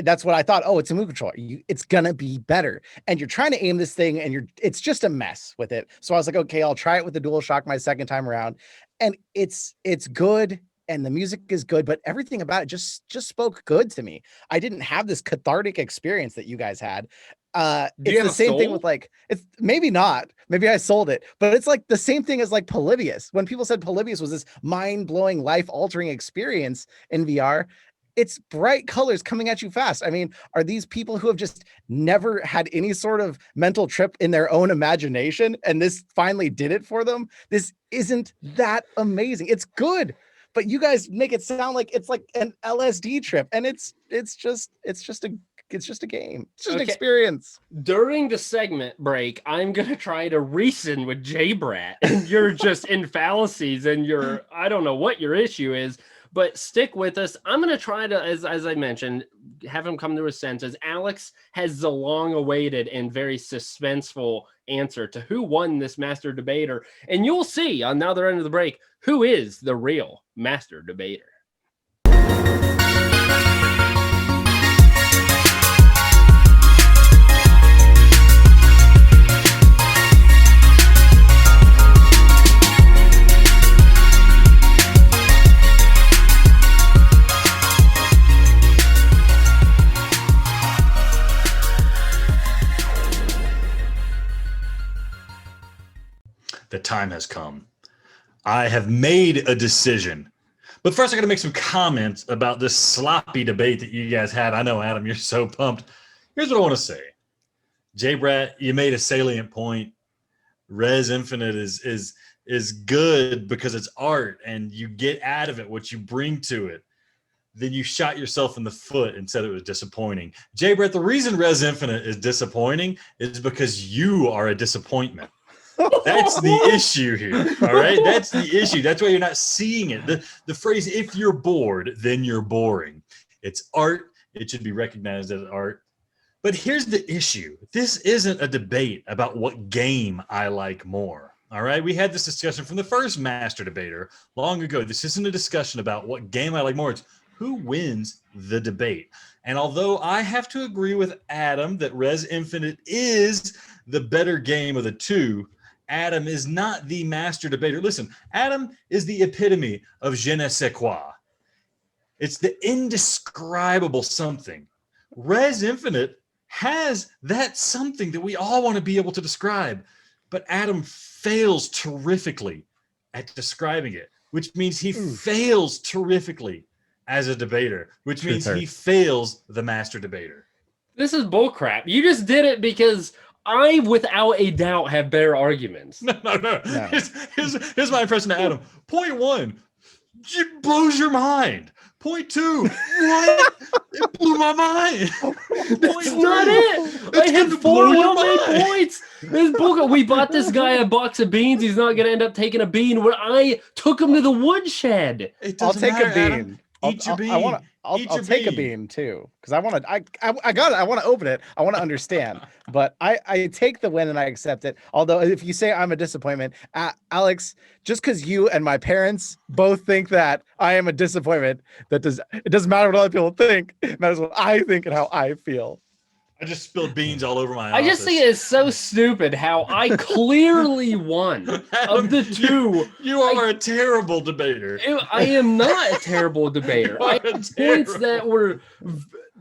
that's what I thought. Oh, it's a move controller. It's gonna be better. And you're trying to aim this thing and it's just a mess with it. So I was like, okay, I'll try it with the DualShock my second time around. And it's good. And the music is good, but everything about it just spoke good to me. I didn't have this cathartic experience that you guys had. It's the same thing with like, it's maybe not, maybe I sold it, but it's like the same thing as like Polybius. When people said Polybius was this mind-blowing, life-altering experience in VR, it's bright colors coming at you fast. I mean, are these people who have just never had any sort of mental trip in their own imagination and this finally did it for them? This isn't that amazing. It's good, but you guys make it sound like it's like an LSD trip, and it's just a game. It's just an experience. During the segment break, I'm gonna try to reason with JayBratt, and you're just in fallacies, and I don't know what your issue is, but stick with us. I'm gonna try to, as I mentioned, have him come to his senses. Alex has the long-awaited and very suspenseful answer to who won this master debater, and you'll see on the other end of the break who is the real master debater. The time has come. I have made a decision. But first, I got to make some comments about this sloppy debate that you guys had. I know, Adam, you're so pumped. Here's what I want to say. JayBratt, you made a salient point. Res Infinite is good because it's art and you get out of it what you bring to it. Then you shot yourself in the foot and said it was disappointing. JayBratt, the reason Res Infinite is disappointing is because you are a disappointment. That's the issue here. All right. That's the issue. That's why you're not seeing it. The phrase, if you're bored, then you're boring. It's art. It should be recognized as art. But here's the issue. This isn't a debate about what game I like more. All right. We had this discussion from the first master debater long ago. This isn't a discussion about what game I like more. It's who wins the debate. And although I have to agree with Adam that Res Infinite is the better game of the two, Adam is not the master debater. Listen, Adam is the epitome of je ne sais quoi. It's the indescribable something. Res Infinite has that something that we all want to be able to describe, but Adam fails terrifically at describing it, which means he fails terrifically as a debater, which means he fails the master debater. This is bullcrap. You just did it because I, without a doubt, have better arguments. No. Here's my impression of Adam. Point one, it blows your mind. Point two, what? It blew my mind. That's not it. I had 4 well-made points. This bullcrap. We bought this guy a box of beans. He's not going to end up taking a bean when I took him to the woodshed. I'll take a bean. Eat your bean. I'll take a bean too, because I want to. I got it. I want to open it. I want to understand. But I take the win and I accept it. Although if you say I'm a disappointment, Alex, just because you and my parents both think that I am a disappointment, it doesn't matter what other people think. It matters what I think and how I feel. I just spilled beans all over my I office. just think it's so stupid how I clearly won of the two. You are a terrible debater. I am not a terrible debator. I had points that were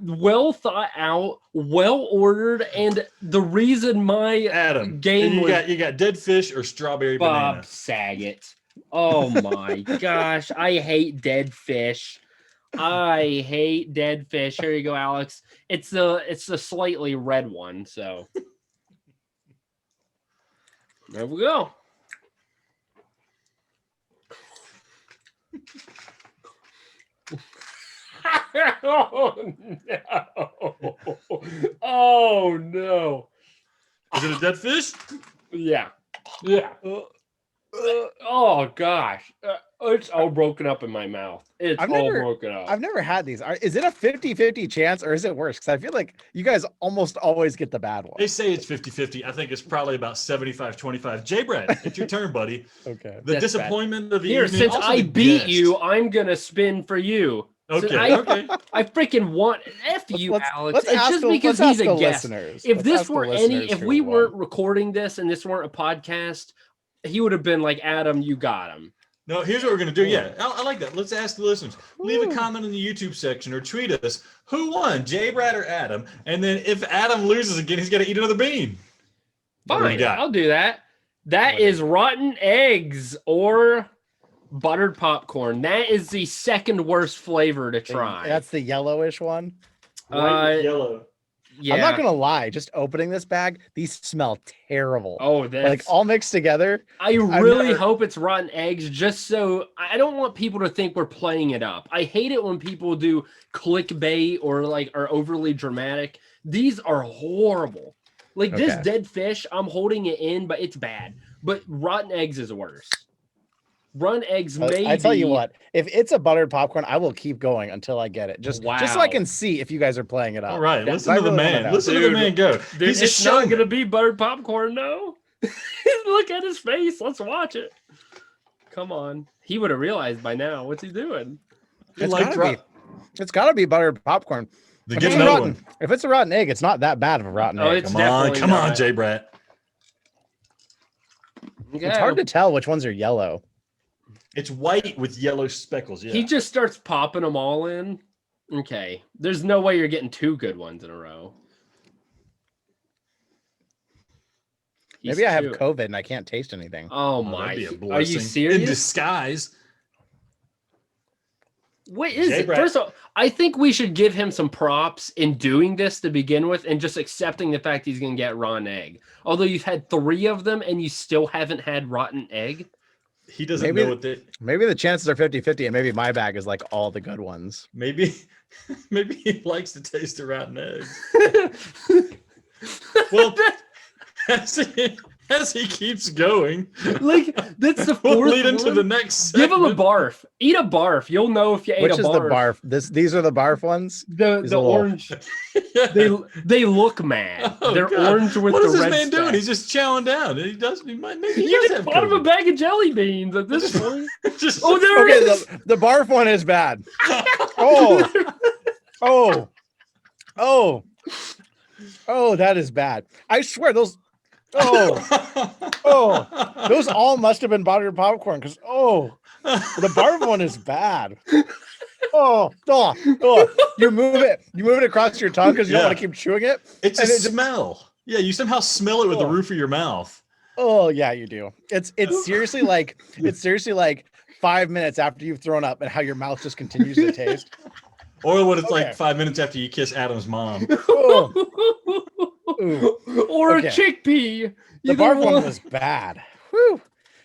well thought out, well ordered, and the reason my Adam game you got dead fish or strawberry Bob banana. Saget. Oh my gosh, I hate dead fish. I hate dead fish. Here you go, Alex. It's the slightly red one, so there we go. Oh no. Oh no. Is it a dead fish? Yeah. Oh gosh. It's all broken up in my mouth. It's broken up. I've never had these. Is it a 50-50 chance or is it worse? Because I feel like you guys almost always get the bad one. They say it's 50-50. I think it's probably about 75-25. JayBratt, it's your turn, buddy. Okay. The That's disappointment of the Here, evening, since also I the beat guest. you, I'm gonna spin for you. Okay, okay. I freaking want F you, Alex. It's just because he's a guest. If this were if we weren't recording this and this weren't a podcast, he would have been like, Adam, you got him. No, here's what we're going to do. Yeah, I like that. Let's ask the listeners. Leave a comment in the YouTube section or tweet us. Who won, JayBratt or Adam? And then if Adam loses again, he's got to eat another bean. Fine, I'll do that. That is rotten eggs or buttered popcorn. That is the second worst flavor to try. That's the yellowish one. Yellow. Yeah. I'm not gonna lie. Just opening this bag, these smell terrible. Oh, that's like all mixed together. I really hope it's rotten eggs, just so I don't want people to think we're playing it up. I hate it when people do clickbait or are overly dramatic. These are horrible. Like this dead fish, I'm holding it in, but it's bad. But rotten eggs is worse. Rotten eggs, maybe. I tell you what, if it's a buttered popcorn, I will keep going until I get it. Just so I can see if you guys are playing it up. All right, listen to the man. Listen to the man go. Dude, it's not going to be buttered popcorn, no. Look at his face. Let's watch it. Come on. He would have realized by now. What's he doing? It's gotta be buttered popcorn. If it's a rotten egg, it's not that bad of a rotten egg. Come on, JayBratt. It's hard to tell which ones are yellow. It's white with yellow speckles. Yeah. He just starts popping them all in. Okay. There's no way you're getting two good ones in a row. Maybe I have COVID and I can't taste anything. Oh my. That'd be a blessing. Are you serious? In disguise. What is it? First of all, I think we should give him some props in doing this to begin with and just accepting the fact he's going to get rotten egg. Although you've had 3 of them and you still haven't had rotten egg. He doesn't know what maybe the chances are 50-50 and maybe my bag is like all the good ones. Maybe he likes to taste the rotten egg. Well, as he keeps going, like that's the 4th we'll lead into the next segment. Give him a barf. Eat a barf. You'll know if you ate a barf. Which is the barf? These are the barf ones. The orange. They look mad. They're orange with the red. What is this man doing? He's just chowing down. He does. He just bought him a bag of jelly beans at this point. There it is. The barf one is bad. Oh, that is bad. I swear those. Those all must have been buttered popcorn because the barf one is bad. You move it across your tongue because you don't want to keep chewing it. It's a smell. Yeah, you somehow smell it with the roof of your mouth. Oh yeah, you do. It's seriously like 5 minutes after you've thrown up and how your mouth just continues to taste. Or when it's Okay. like 5 minutes after you kiss Adam's mom. Oh, Or Okay. a chickpea. the Either barf one one. was bad. Whew.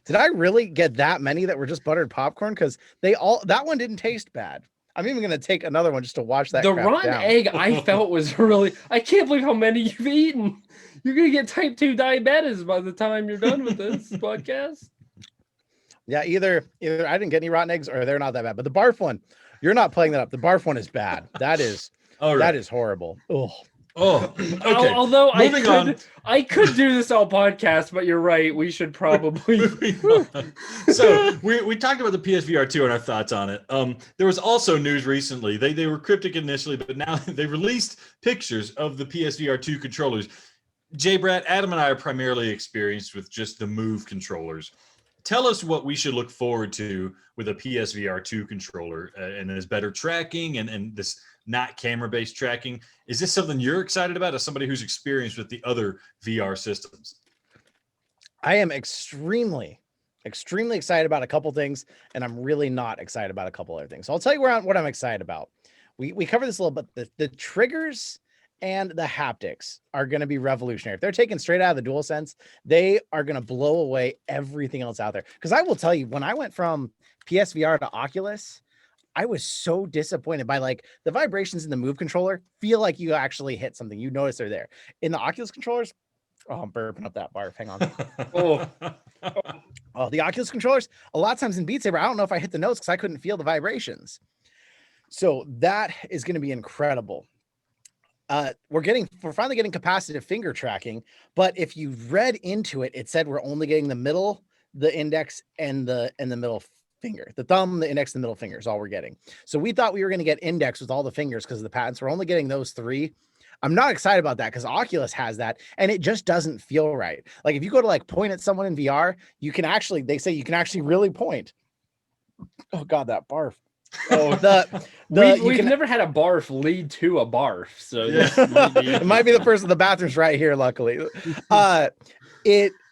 Did I really get that many that were just buttered popcorn? Because that one didn't taste bad. I'm even gonna take another one just to watch that. The crap rotten down. egg I felt was really. I can't believe how many you've eaten. You're gonna get type 2 diabetes by the time you're done with this podcast. Yeah, either I didn't get any rotten eggs or they're not that bad. But the barf one, you're not playing that up. The barf one is bad. That is horrible. Oh, okay. Although Moving on. I could do this all podcast, but you're right. We should probably. So we talked about the PSVR2 and our thoughts on it. There was also news recently. They were cryptic initially, but now they released pictures of the PSVR2 controllers. JayBratt, Adam and I are primarily experienced with just the Move controllers. Tell us what we should look forward to with a PSVR2 controller, and there's better tracking and this not camera-based tracking. Is this something you're excited about as somebody who's experienced with the other VR systems? I am extremely excited about a couple things, and I'm really not excited about a couple other things. So I'll tell you what I'm excited about. We covered this a little bit. The triggers and the haptics are going to be revolutionary. If they're taken straight out of the DualSense, they are going to blow away everything else out there. Because I will tell you, when I went from PSVR to Oculus, I was so disappointed by like the vibrations in the Move controller feel like you actually hit something. You notice they're there. In the Oculus controllers, oh, I'm burping up that barf. Hang on. Oh, the Oculus controllers, a lot of times in Beat Saber, I don't know if I hit the notes because I couldn't feel the vibrations. So that is going to be incredible. We're finally getting capacitive finger tracking, but if you read into it, it said we're only getting the middle, the index, and the middle finger. The thumb, the index, and the middle finger is all we're getting. So we thought we were going to get index with all the fingers because of the patents. We're only getting those 3. I'm not excited about that because Oculus has that, and it just doesn't feel right. Like if you go to like point at someone in VR, they say you can actually really point. Oh God, that barf. Oh, we've never had a barf lead to a barf, so it might be the person. The bathroom's right here, luckily.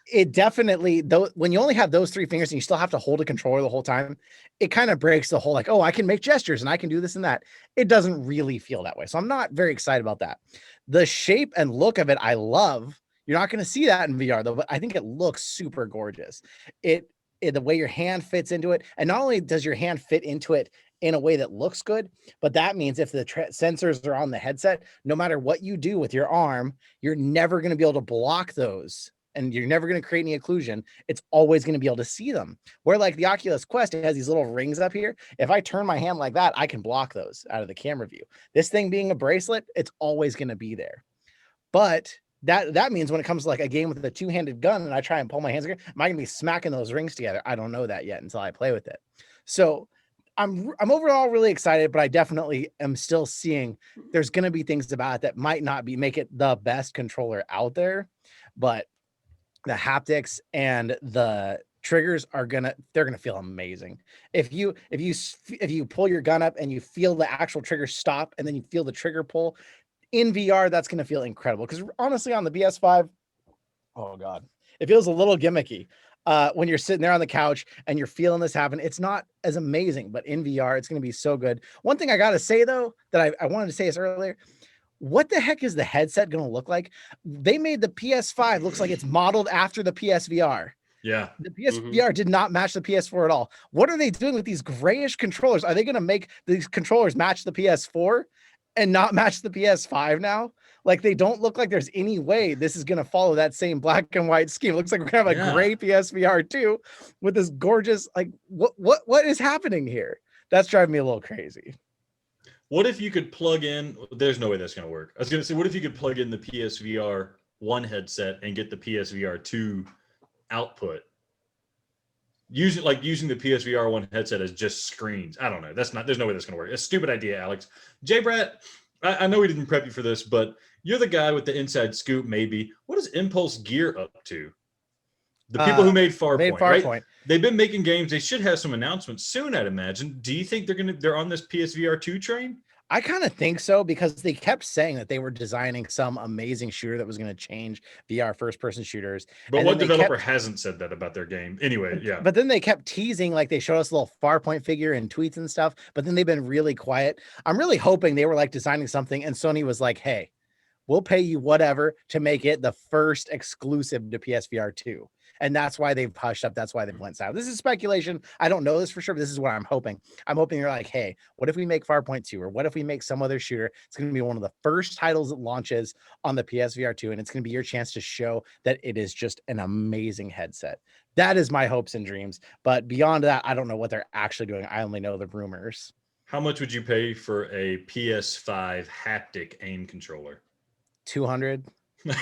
It definitely, though, when you only have those 3 fingers and you still have to hold a controller the whole time, it kind of breaks the whole like, oh, I can make gestures and I can do this and that. It doesn't really feel that way. So I'm not very excited about that. The shape and look of it, I love. You're not going to see that in VR though, but I think it looks super gorgeous. The way your hand fits into it. And not only does your hand fit into it in a way that looks good, but that means if the sensors are on the headset, no matter what you do with your arm, you're never going to be able to block those. And you're never going to create any occlusion. It's always going to be able to see them. Where like the Oculus Quest, it has these little rings up here. If I turn my hand like that, I can block those out of the camera view. This thing being a bracelet, it's always going to be there. But that means when it comes to like a game with a 2-handed gun and I try and pull my hands together, am I going to be smacking those rings together? I don't know that yet until I play with it. So I'm overall really excited, but I definitely am still seeing there's going to be things about it that might not make it the best controller out there, but the haptics and the triggers they're gonna feel amazing. If you pull your gun up and you feel the actual trigger stop and then you feel the trigger pull in VR, that's gonna feel incredible. Because honestly, on the PS5, oh God, it feels a little gimmicky. When you're sitting there on the couch and you're feeling this happen, it's not as amazing, but in VR, it's gonna be so good. One thing I gotta say though, that I wanted to say this earlier. What the heck is the headset going to look like? They made the PS5 looks like it's modeled after the PSVR. Yeah. The PSVR did not match the PS4 at all. What are they doing with these grayish controllers? Are they going to make these controllers match the PS4 and not match the PS5 now? Like they don't look like there's any way this is going to follow that same black and white scheme. It looks like we're going to have a gray PSVR 2 with this gorgeous, like what is happening here? That's driving me a little crazy. What if you could plug in? There's no way that's going to work. I was going to say, what if you could plug in the PSVR 1 headset and get the PSVR 2 output? Using the PSVR 1 headset as just screens. I don't know. There's no way that's going to work. It's a stupid idea, Alex. JayBratt, I know we didn't prep you for this, but you're the guy with the inside scoop, maybe. What is Impulse Gear up to? The people who made Farpoint, right? They've been making games. They should have some announcements soon, I'd imagine. Do you think they're on this PSVR 2 train? I kind of think so because they kept saying that they were designing some amazing shooter that was going to change VR first-person shooters. But And what then they developer kept, hasn't said that about their game? Anyway, yeah. but then they kept teasing, like they showed us a little Farpoint figure and tweets and stuff. But then they've been really quiet. I'm really hoping they were like designing something, and Sony was like, "Hey, we'll pay you whatever to make it the first exclusive to PSVR2." And that's why they've hushed up. That's why they've went silent. This is speculation. I don't know this for sure, but this is what I'm hoping. I'm hoping they're like, hey, what if we make Farpoint 2? Or what if we make some other shooter? It's going to be one of the first titles that launches on the PSVR2. And it's going to be your chance to show that it is just an amazing headset. That is my hopes and dreams. But beyond that, I don't know what they're actually doing. I only know the rumors. How much would you pay for a PS5 haptic aim controller? 200. We're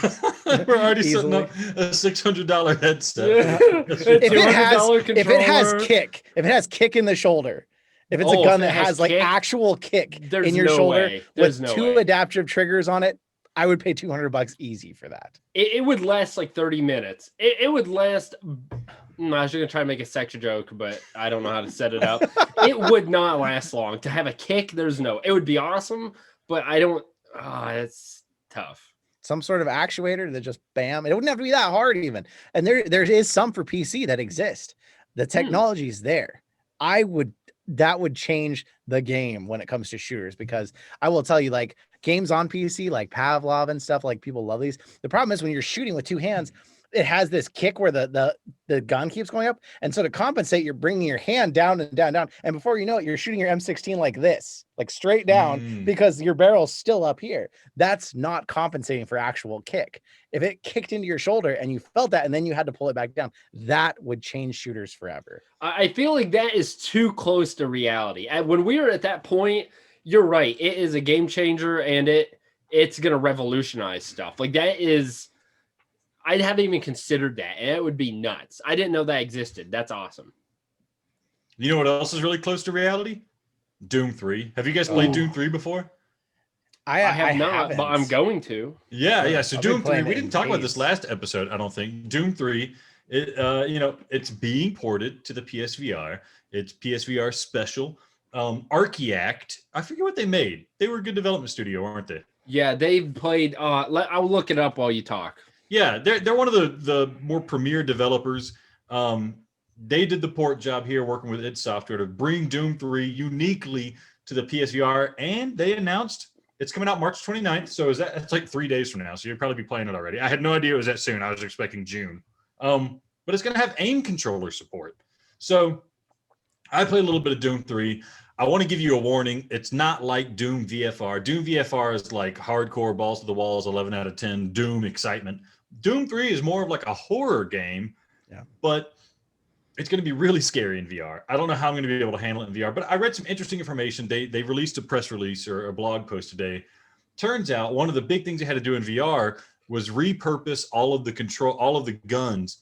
already setting Easily. up a $600 headset. If it has kick in the shoulder, if it's a gun that has like kick, actual kick there's in your no shoulder way. There's with no two way. adaptive triggers on it, I would pay $200 easy for that. It would last like 30 minutes. It would last. I was going to try to make a sex joke, but I don't know how to set it up. It would not last long. To have a kick, it would be awesome, but I don't. It's tough. Some sort of actuator that just bam. It wouldn't have to be that hard even. And there is some for PC that exist. The technology is there. That would change the game when it comes to shooters, because I will tell you, like games on PC, like Pavlov and stuff, like people love these. The problem is when you're shooting with two hands, it has this kick where the gun keeps going up. And so to compensate, you're bringing your hand down and down, down. And before you know it, you're shooting your M16 like this, like straight down, because your barrel's still up here. That's not compensating for actual kick. If it kicked into your shoulder and you felt that, and then you had to pull it back down, that would change shooters forever. I feel like that is too close to reality. And when we were at that point, you're right. It is a game changer, and it's going to revolutionize stuff. Like that is... I haven't even considered that, and it would be nuts. I didn't know that existed. That's awesome. You know what else is really close to reality? Doom 3. Have you guys played Doom 3 before? I have not, haven't. but I'm going to. Yeah. So I've been Doom 3, playing we it didn't in talk about this days. last episode, I don't think. Doom 3, it's being ported to the PSVR. It's PSVR special. Archiact, I forget what they made. They were a good development studio, weren't they? Yeah, they've played. I'll look it up while you talk. Yeah, they're one of the more premier developers. They did the port job here, working with id Software to bring Doom 3 uniquely to the PSVR, and they announced it's coming out March 29th. So it's like 3 days from now. So you'll probably be playing it already. I had no idea it was that soon. I was expecting June. But it's going to have aim controller support. So I played a little bit of Doom 3. I want to give you a warning. It's not like Doom VFR. Doom VFR is like hardcore balls to the walls, 11 out of 10 Doom excitement. Doom 3 is more of like a horror game, but it's going to be really scary in VR. I don't know how I'm going to be able to handle it in VR, but I read some interesting information. They released a press release or a blog post today. Turns out one of the big things they had to do in VR was repurpose all of the guns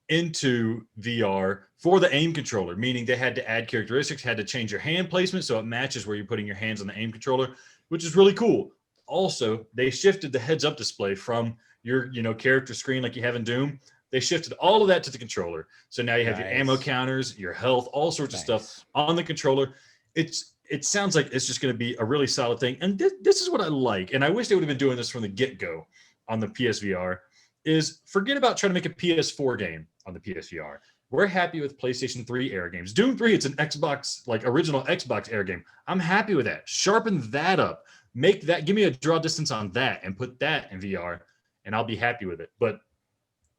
into VR for the aim controller, meaning they had to add characteristics, had to change your hand placement so it matches where you're putting your hands on the aim controller, which is really cool. Also, they shifted the heads-up display from your character screen like you have in Doom. They shifted all of that to the controller. So now you have your ammo counters, your health, all sorts of stuff on the controller. It sounds like it's just going to be a really solid thing. And this is what I like. And I wish they would have been doing this from the get-go on the PSVR, is forget about trying to make a PS4 game on the PSVR. We're happy with PlayStation 3 era games. Doom 3, it's an Xbox, like original Xbox era game. I'm happy with that. Sharpen that up. Make that, give me a draw distance on that and put that in VR, and I'll be happy with it. But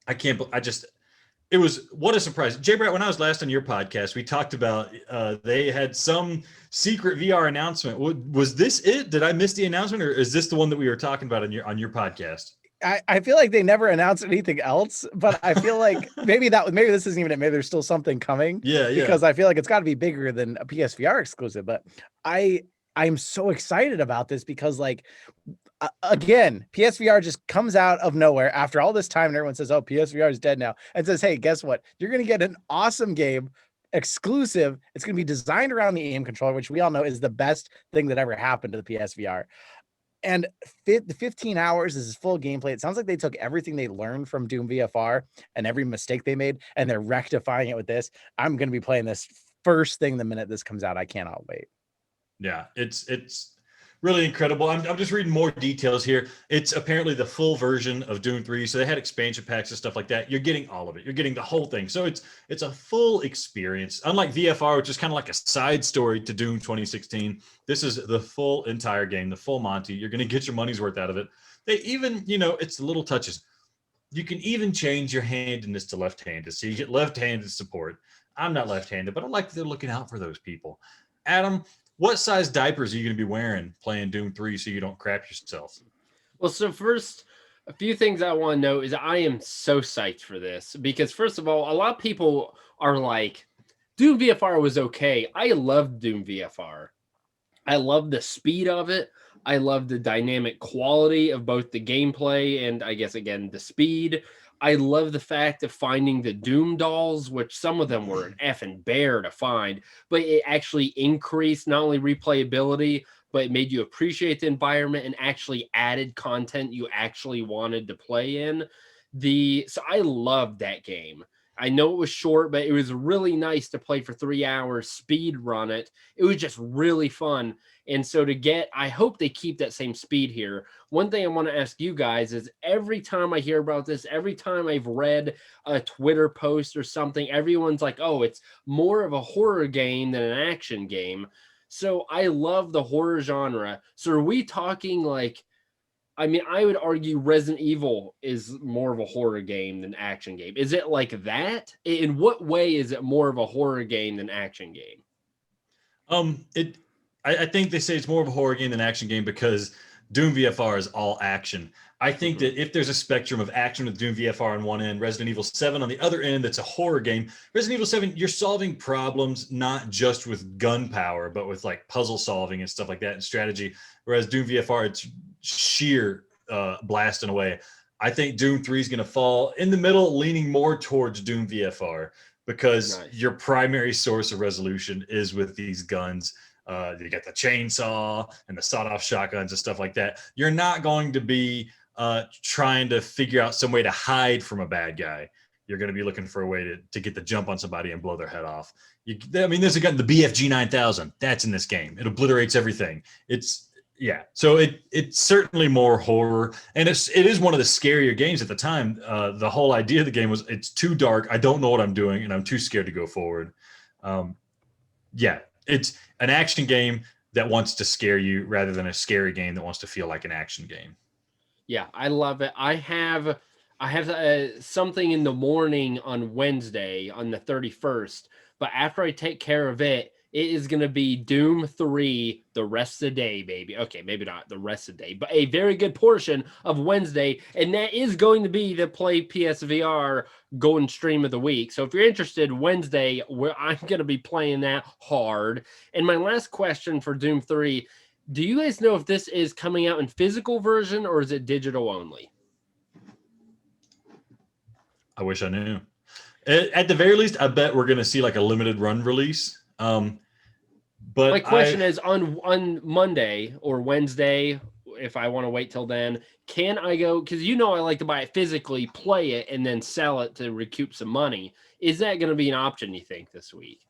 it was, what a surprise. JayBratt, when I was last on your podcast, we talked about they had some secret VR announcement. Was this it? Did I miss the announcement, or is this the one that we were talking about on your podcast? I feel like they never announced anything else, but I feel like maybe this isn't even it. Maybe there's still something coming. Yeah. Because I feel like it's got to be bigger than a PSVR exclusive. But I'm so excited about this because, like, again, PSVR just comes out of nowhere after all this time, and everyone says, "Oh, PSVR is dead now," and says, "Hey, guess what? You're going to get an awesome game." Exclusive. It's going to be designed around the aim controller, which we all know is the best thing that ever happened to the PSVR. And the 15 hours is full gameplay. It sounds like they took everything they learned from Doom VFR and every mistake they made, and they're rectifying it with this. I'm going to be playing this first thing the minute this comes out. I cannot wait. Yeah, it's really incredible. I'm just reading more details here. It's apparently the full version of Doom 3. So they had expansion packs and stuff like that. You're getting all of it. You're getting the whole thing. So it's a full experience. Unlike VFR, which is kind of like a side story to Doom 2016, this is the full entire game, the full Monty. You're going to get your money's worth out of it. They even, it's the little touches. You can even change your handedness to left-handed. So you get left-handed support. I'm not left-handed, but I like that they're looking out for those people. Adam, what size diapers are you going to be wearing playing Doom 3 so you don't crap yourself? Well, so first, a few things I want to know is I am so psyched for this because, first of all, a lot of people are like, Doom VFR was okay. I loved Doom VFR. I love the speed of it. I love the dynamic quality of both the gameplay and, I guess, again, the speed. I love the fact of finding the Doom dolls, which some of them were an effing bear to find, but it actually increased not only replayability, but it made you appreciate the environment and actually added content you actually wanted to play in. So I loved that game. I know it was short, but it was really nice to play for 3 hours, speed run it. It was just really fun. And so I hope they keep that same speed here. One thing I want to ask you guys is every time I hear about this, every time I've read a Twitter post or something, everyone's like, oh, it's more of a horror game than an action game. So I love the horror genre. So are we talking like, I would argue Resident Evil is more of a horror game than action game. Is it like that? In what way is it more of a horror game than action game? I think they say it's more of a horror game than action game because Doom VFR is all action. I think that if there's a spectrum of action with Doom VFR on one end, Resident Evil 7 on the other end, that's a horror game. Resident Evil 7, you're solving problems not just with gunpowder, but with like puzzle solving and stuff like that and strategy. Whereas Doom VFR, it's sheer blasting away. I think Doom 3 is going to fall in the middle, leaning more towards Doom VFR because your primary source of resolution is with these guns. You got the chainsaw and the sawed-off shotguns and stuff like that. You're not going to be trying to figure out some way to hide from a bad guy. You're going to be looking for a way to get the jump on somebody and blow their head off. There's a gun, the BFG 9000. That's in this game. It obliterates everything. So it's certainly more horror, and it is one of the scarier games at the time. The whole idea of the game was it's too dark. I don't know what I'm doing, and I'm too scared to go forward. It's an action game that wants to scare you rather than a scary game that wants to feel like an action game. Yeah, I love it. I have something in the morning on Wednesday on the 31st, but after I take care of it, it is going to be Doom 3 the rest of the day, baby. Okay, maybe not the rest of the day, but a very good portion of Wednesday. And that is going to be the PlayPSVR Golden Stream of the Week. So if you're interested, Wednesday, I'm going to be playing that hard. And my last question for Doom 3, do you guys know if this is coming out in physical version or is it digital only? I wish I knew. At the very least, I bet we're going to see like a limited run release. But my question is on Monday or Wednesday, if I want to wait till then, can I go? Because I like to buy it physically, play it, and then sell it to recoup some money. Is that going to be an option, you think, this week?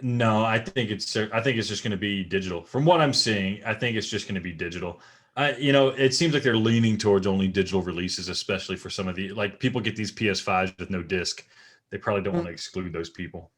No, I think it's just going to be digital. From what I'm seeing, I think it's just going to be digital. It seems like they're leaning towards only digital releases, especially for some of the people get these PS5s with no disc. They probably don't want to exclude those people.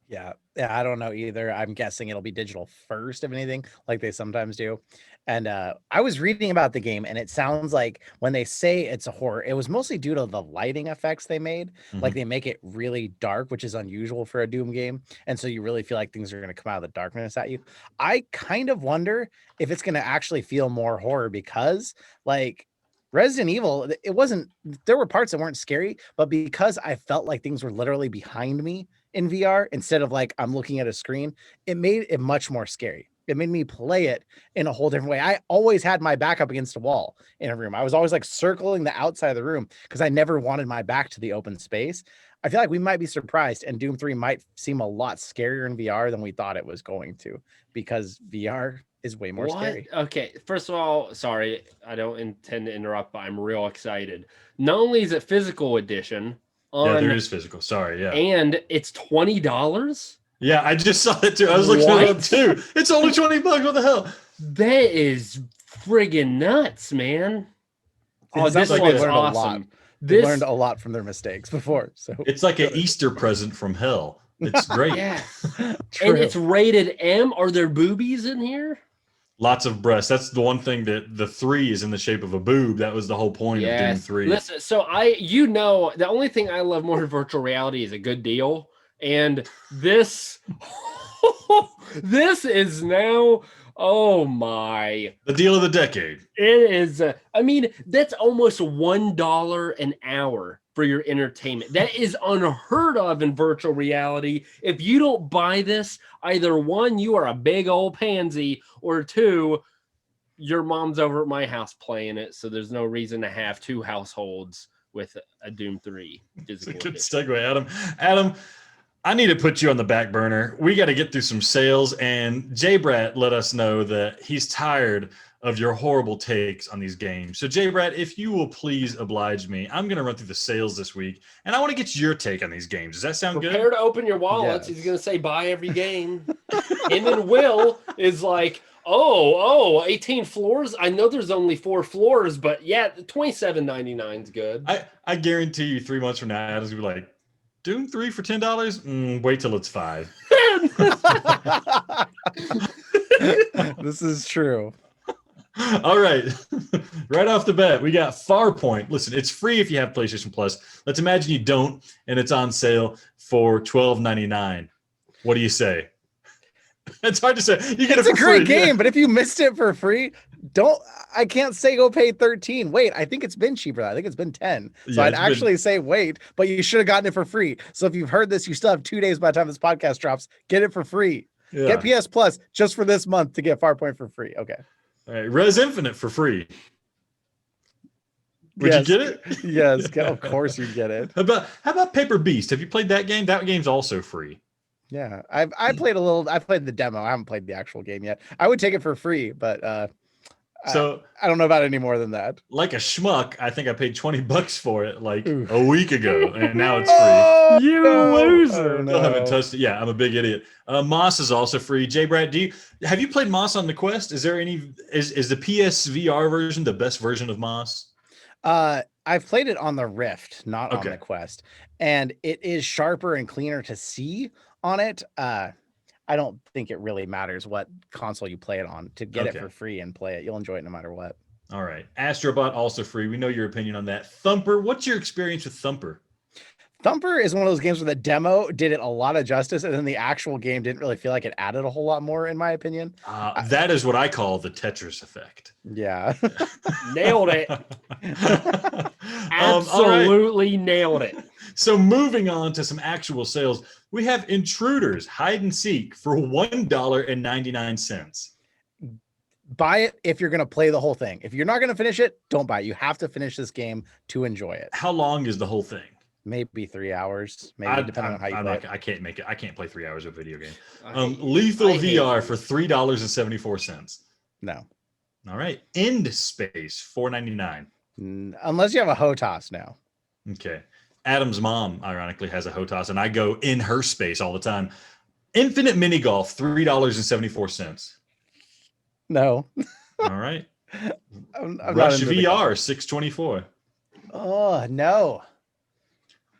Yeah, I don't know either. I'm guessing it'll be digital first, if anything, like they sometimes do. And I was reading about the game, and it sounds like when they say it's a horror, it was mostly due to the lighting effects they made. Mm-hmm. Like they make it really dark, which is unusual for a Doom game. And so you really feel like things are going to come out of the darkness at you. I kind of wonder if it's going to actually feel more horror because Resident Evil, there were parts that weren't scary, but because I felt like things were literally behind me in VR instead of like I'm looking at a screen, it made it much more scary. It made me play it in a whole different way. I always had my back up against a wall in a room. I was always like circling the outside of the room because I never wanted my back to the open space. I feel like we might be surprised, and Doom 3 might seem a lot scarier in VR than we thought it was going to because VR is way more scary. Okay, first of all, sorry, I don't intend to interrupt, but I'm real excited. Not only is it physical edition, there is physical. Sorry, yeah. And it's $20. Yeah, I just saw it too. I was looking at it too. It's only $20. What the hell? That is friggin' nuts, man. Oh, It this sounds like one's they learned a lot. awesome. They This, learned a lot from their mistakes before. So It's like an Easter present from hell. It's great. yes. true. And it's rated M. Are there boobies in here? Lots of breasts. That's the one thing that the 3 is in the shape of a boob. That was the whole point of Doom 3. Listen, so the only thing I love more than virtual reality is a good deal. And this, this is now, oh my. The deal of the decade. It is, I mean, that's almost $1 an hour for your entertainment. That is unheard of in virtual reality. If you don't buy this, either one, you are a big old pansy, or two, your mom's over at my house playing it, so there's no reason to have 2 households with a Doom 3 It's a physical good edition. segue, Adam. Adam, I need to put you on the back burner. We got to get through some sales, and JayBratt let us know that he's tired of your horrible takes on these games. So JayBratt, if you will please oblige me, I'm going to run through the sales this week, and I want to get your take on these games. Does that sound Prepare good? to open your wallets. Yes. He's going to say buy every game. And then Will is like, oh, 18 floors? I know there's only 4 floors, but yeah, $27.99 is good. I guarantee you 3 months from now, Adam's going to be like, Doom 3 for $10? Wait till it's 5. This is true. All right. Right off the bat, we got Farpoint. Listen, it's free if you have PlayStation Plus. Let's imagine you don't, and it's on sale for $12.99. What do you say? It's hard to say. You get It's it a for great free. game, but if you missed it for free, I can't say go pay 13. Wait, I think it's been cheaper. I think it's been 10. So Yeah, I'd it's been- actually say wait, but you should have gotten it for free. So if you've heard this, you still have 2 days by the time this podcast drops. Get it for free. Yeah. Get PS Plus just for this month to get Farpoint for free. Okay. All right. Res Infinite for free. Would Yes. you get it? Yes, of course you get it. How about Paper Beast? Have you played that game? That game's also free. Yeah, I played the demo. I haven't played the actual game yet. I would take it for free, but So, I don't know about any more than that. like a schmuck, I think I paid $20 for it like Oof. a week ago, and now it's free. Oh, You no. loser. Oh, Still haven't no. touched it. Yeah, I'm a big idiot. Moss is also free. JayBratt, have you played Moss on the Quest? Is the PSVR version the best version of Moss? I've played it on the Rift, not on Okay. the Quest, and it is sharper and cleaner to see on it. I don't think it really matters what console you play it on. To get Okay. it for free and play it, you'll enjoy it no matter what. All right. Astrobot also free. We know your opinion on that. Thumper, what's your experience with Thumper? Thumper is one of those games where the demo did it a lot of justice, and then the actual game didn't really feel like it added a whole lot more, in my opinion. That is what I call the Tetris effect. Yeah. Nailed it. All right. Absolutely nailed it. So moving on to some actual sales, we have Intruders Hide and Seek for $1.99. Buy it if you're going to play the whole thing. If you're not going to finish it, don't buy it. You have to finish this game to enjoy it. How long is the whole thing? Maybe 3 hours, maybe depending on how you play it. I can't make it. I can't play 3 hours of a video game. I hate you. Lethal I hate VR you. for $3.74. No. All right. End Space $4.99. Unless you have a HOTAS now. Okay. Adam's mom, ironically, has a HOTAS, and I go in her space all the time. Infinite Mini Golf, $3.74. No. All right. I'm not Rush into the VR, $6.24. Oh, no.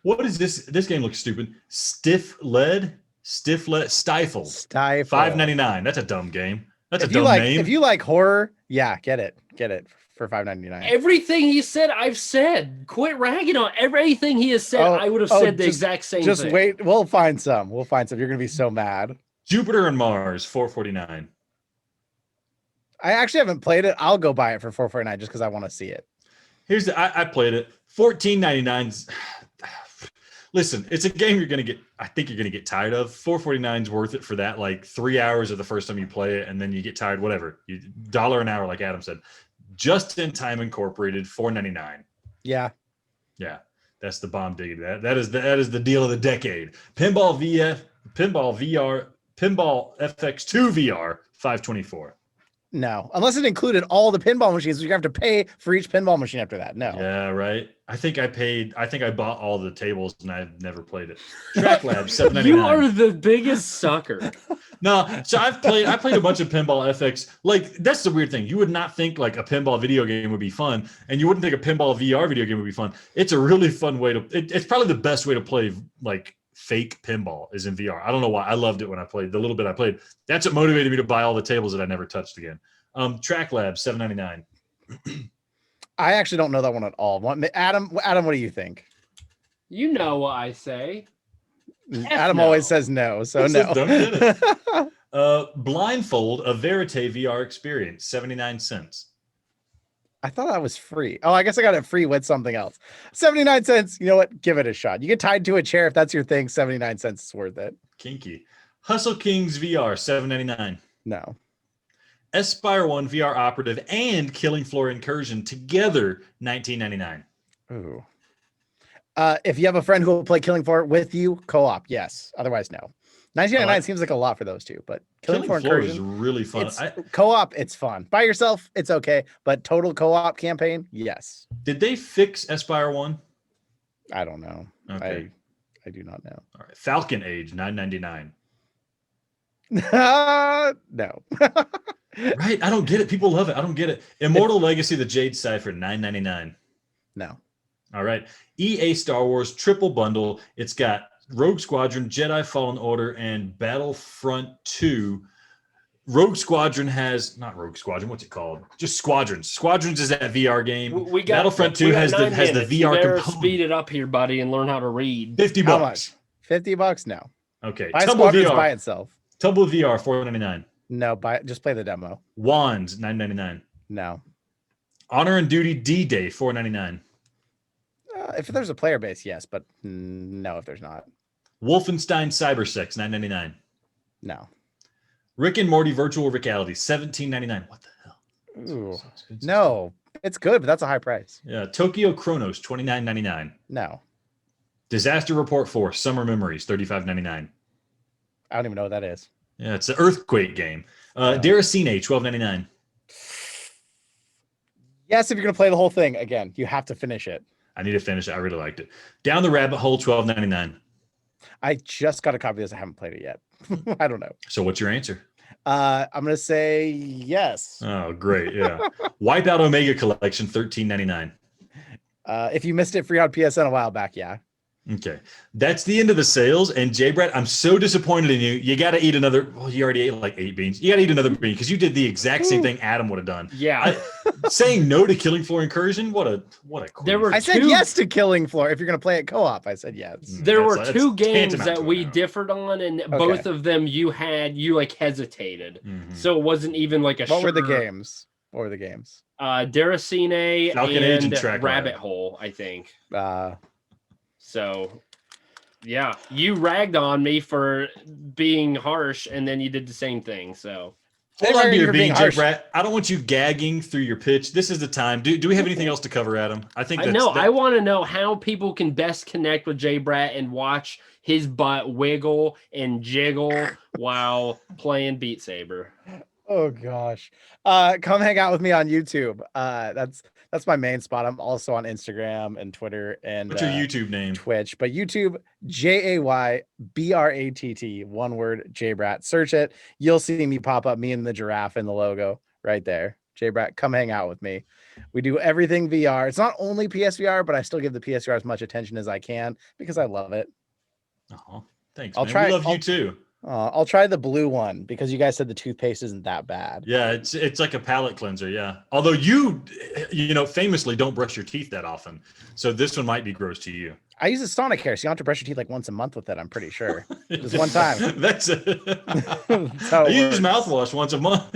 What is this? This game looks stupid. Stifled, Stifled, Stifled, Stifle. $5.99. That's a dumb game. That's a If you dumb like, name. if you like horror, yeah, get it for $5.99. Everything he said, I've said. Quit ragging on everything he has said. I would have said the exact same Just thing. wait. We'll find some. You're gonna be so mad. Jupiter and Mars, $4.49. I actually haven't played it. I'll go buy it for $4.49 just because I want to see it. Here's I played it. $14.99. Listen, it's a game you're gonna get. I think you're gonna get tired of. $4.49 is worth it for that. Like 3 hours of the first time you play it, and then you get tired. Whatever. $1 an hour, like Adam said. Just in Time Incorporated, $4.99. Yeah. Yeah, that's the bomb diggity. That is the deal of the decade. Pinball FX2 VR, $5.24. No, unless it included all the pinball machines, you have to pay for each pinball machine after that. No. Yeah, right. I think I bought all the tables and I've never played it. Track Lab, $7.99. You are the biggest sucker. No, so I played a bunch of Pinball FX. Like, that's the weird thing. You would not think like a pinball video game would be fun, and you wouldn't think a pinball VR video game would be fun. It's a really fun way to. It's probably the best way to play like fake pinball is in VR. I don't know why. I loved it when I played the little bit I played. That's what motivated me to buy all the tables that I never touched again. Track Lab, $7.99. I actually don't know that one at all. Adam, what do you think? You know what I say. Adam always says no, so no. Don't get it. Blindfold, a Verite VR experience, 79 cents. I thought that was free. Oh, I guess I got it free with something else. 79 cents. You know what? Give it a shot. You get tied to a chair if that's your thing. 79 cents is worth it. Kinky. Hustle Kings VR, $7.99. No. Aspire 1 VR Operative and Killing Floor Incursion together, $19.99. Ooh. If you have a friend who will play Killing Floor with you, co-op, yes. Otherwise, no. $19.99 seems like a lot for those two, but Killing Floor Incursion is really fun. Co-op, it's fun. By yourself, it's okay, but total co-op campaign, yes. Did they fix Aspire 1? I don't know. Okay. I do not know. All right. Falcon Age, $9.99. No. Right? I don't get it. People love it. I don't get it. Immortal Legacy, the Jade Cipher, $9.99. No. All right. EA Star Wars triple bundle. It's got Rogue Squadron, Jedi Fallen Order, and Battlefront 2. Rogue Squadron has not Rogue Squadron. What's it called? Just Squadrons. Squadrons is that VR game. Battlefront 2 has the VR component. Speed it up here, buddy, and learn how to read. $50. How much? $50? No. Okay. Buy Squadrons by itself. Tumble VR, $4.99. No, just play the demo. Wands, $9.99. No. Honor and Duty D-Day, $4.99. If there's a player base, yes, but no, if there's not. Wolfenstein Cybersex, $9.99. No. Rick and Morty Virtual Reality, $17.99. What the hell? Ooh. No, it's good, but that's a high price. Yeah. Tokyo Chronos, $29.99. No. Disaster Report 4, Summer Memories, $35.99. I don't even know what that is. Yeah, it's an earthquake game. Deracine, $12.99. Yes, if you're going to play the whole thing, again, you have to finish it. I need to finish it. I really liked it. Down the Rabbit Hole, $12.99. I just got a copy of this. I haven't played it yet. I don't know. So what's your answer? I'm going to say yes. Oh, great. Yeah. Wipeout Omega Collection, $13.99. If you missed it free on PSN a while back, yeah. Okay. That's the end of the sales. And JayBratt, I'm so disappointed in you. You got to eat another. Well, you already ate like 8 beans. You got to eat another bean because you did the exact same thing Adam would have done. Yeah. Saying no to Killing Floor Incursion. What a queen. I said yes to Killing Floor. If you're going to play it co-op, I said yes. There were two games that we differed on, and both of them you like hesitated. Mm-hmm. So it wasn't even like a What were the games? Deracine and Rabbit Hole, I think. So, yeah, you ragged on me for being harsh, and then you did the same thing. So, hold on to your bean, JayBratt. I don't want you gagging through your pitch. This is the time. Do we have anything else to cover, Adam? I think I want to know how people can best connect with JayBratt and watch his butt wiggle and jiggle while playing Beat Saber. Oh gosh. Come hang out with me on YouTube. That's my main spot. I'm also on Instagram and Twitter and what's your YouTube name? Twitch, but YouTube, JayBratt, one word, JayBratt. Search it. You'll see me pop up, me and the giraffe and the logo right there. JayBratt, come hang out with me. We do everything VR. It's not only PSVR, but I still give the PSVR as much attention as I can because I love it. Oh, thanks. We love you too. I'll try the blue one because you guys said the toothpaste isn't that bad. Yeah, it's like a palate cleanser. Yeah, although you famously don't brush your teeth that often, so this one might be gross to you. I use a Sonicare, so you don't have to brush your teeth like once a month with it. I'm pretty sure. Just one time. That's it. I use mouthwash once a month.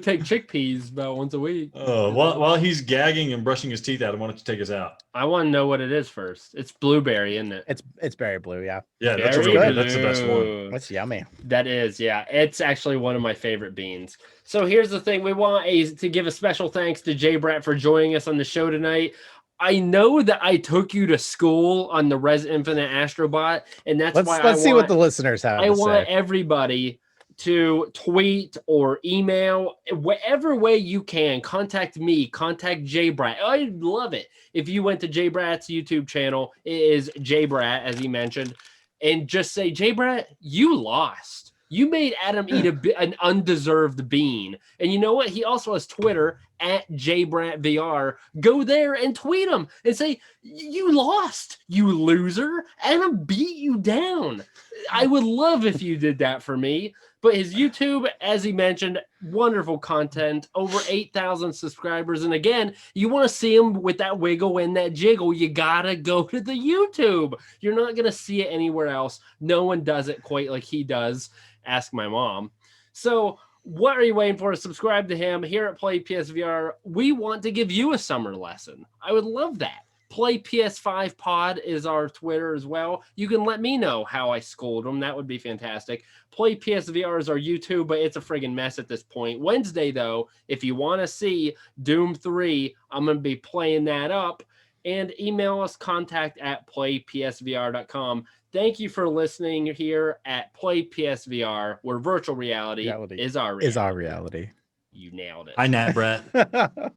Take chickpeas about once a week. Oh, while he's gagging and brushing his teeth out, why don't you take us out? I want to know what it is first. It's blueberry, isn't it? It's berry blue, yeah. Yeah, that's really good. That's the best one. That's yummy. That is, yeah. It's actually one of my favorite beans. So here's the thing: we want to give a special thanks to JayBratt for joining us on the show tonight. I know that I took you to school on the Res Infinite Astrobot, and that's why let's see what the listeners have. I want everybody to tweet or email, whatever way you can, contact me, contact JayBratt. I'd love it if you went to JayBratt's YouTube channel. It is JayBratt, as he mentioned, and just say, JayBratt, you lost. You made Adam eat an undeserved bean. And you know what? He also has Twitter at JayBrattVR. Go there and tweet him and say, you lost, you loser. Adam beat you down. I would love if you did that for me. But his YouTube, as he mentioned, wonderful content, over 8,000 subscribers. And again, you want to see him with that wiggle and that jiggle, you got to go to the YouTube. You're not going to see it anywhere else. No one does it quite like he does. Ask my mom. So what are you waiting for? Subscribe to him here at Play PSVR. We want to give you a summer lesson. I would love that. Play PS5 Pod is our Twitter as well. You can let me know how I schooled them. That would be fantastic. Play PSVR is our YouTube, but it's a friggin' mess at this point. Wednesday, though, if you want to see DOOM3, I'm going to be playing that up. And email us, contact@playpsvr.com. Thank you for listening here at Play PSVR, where virtual reality is our reality. reality. You nailed it. Hi, Nat Brett.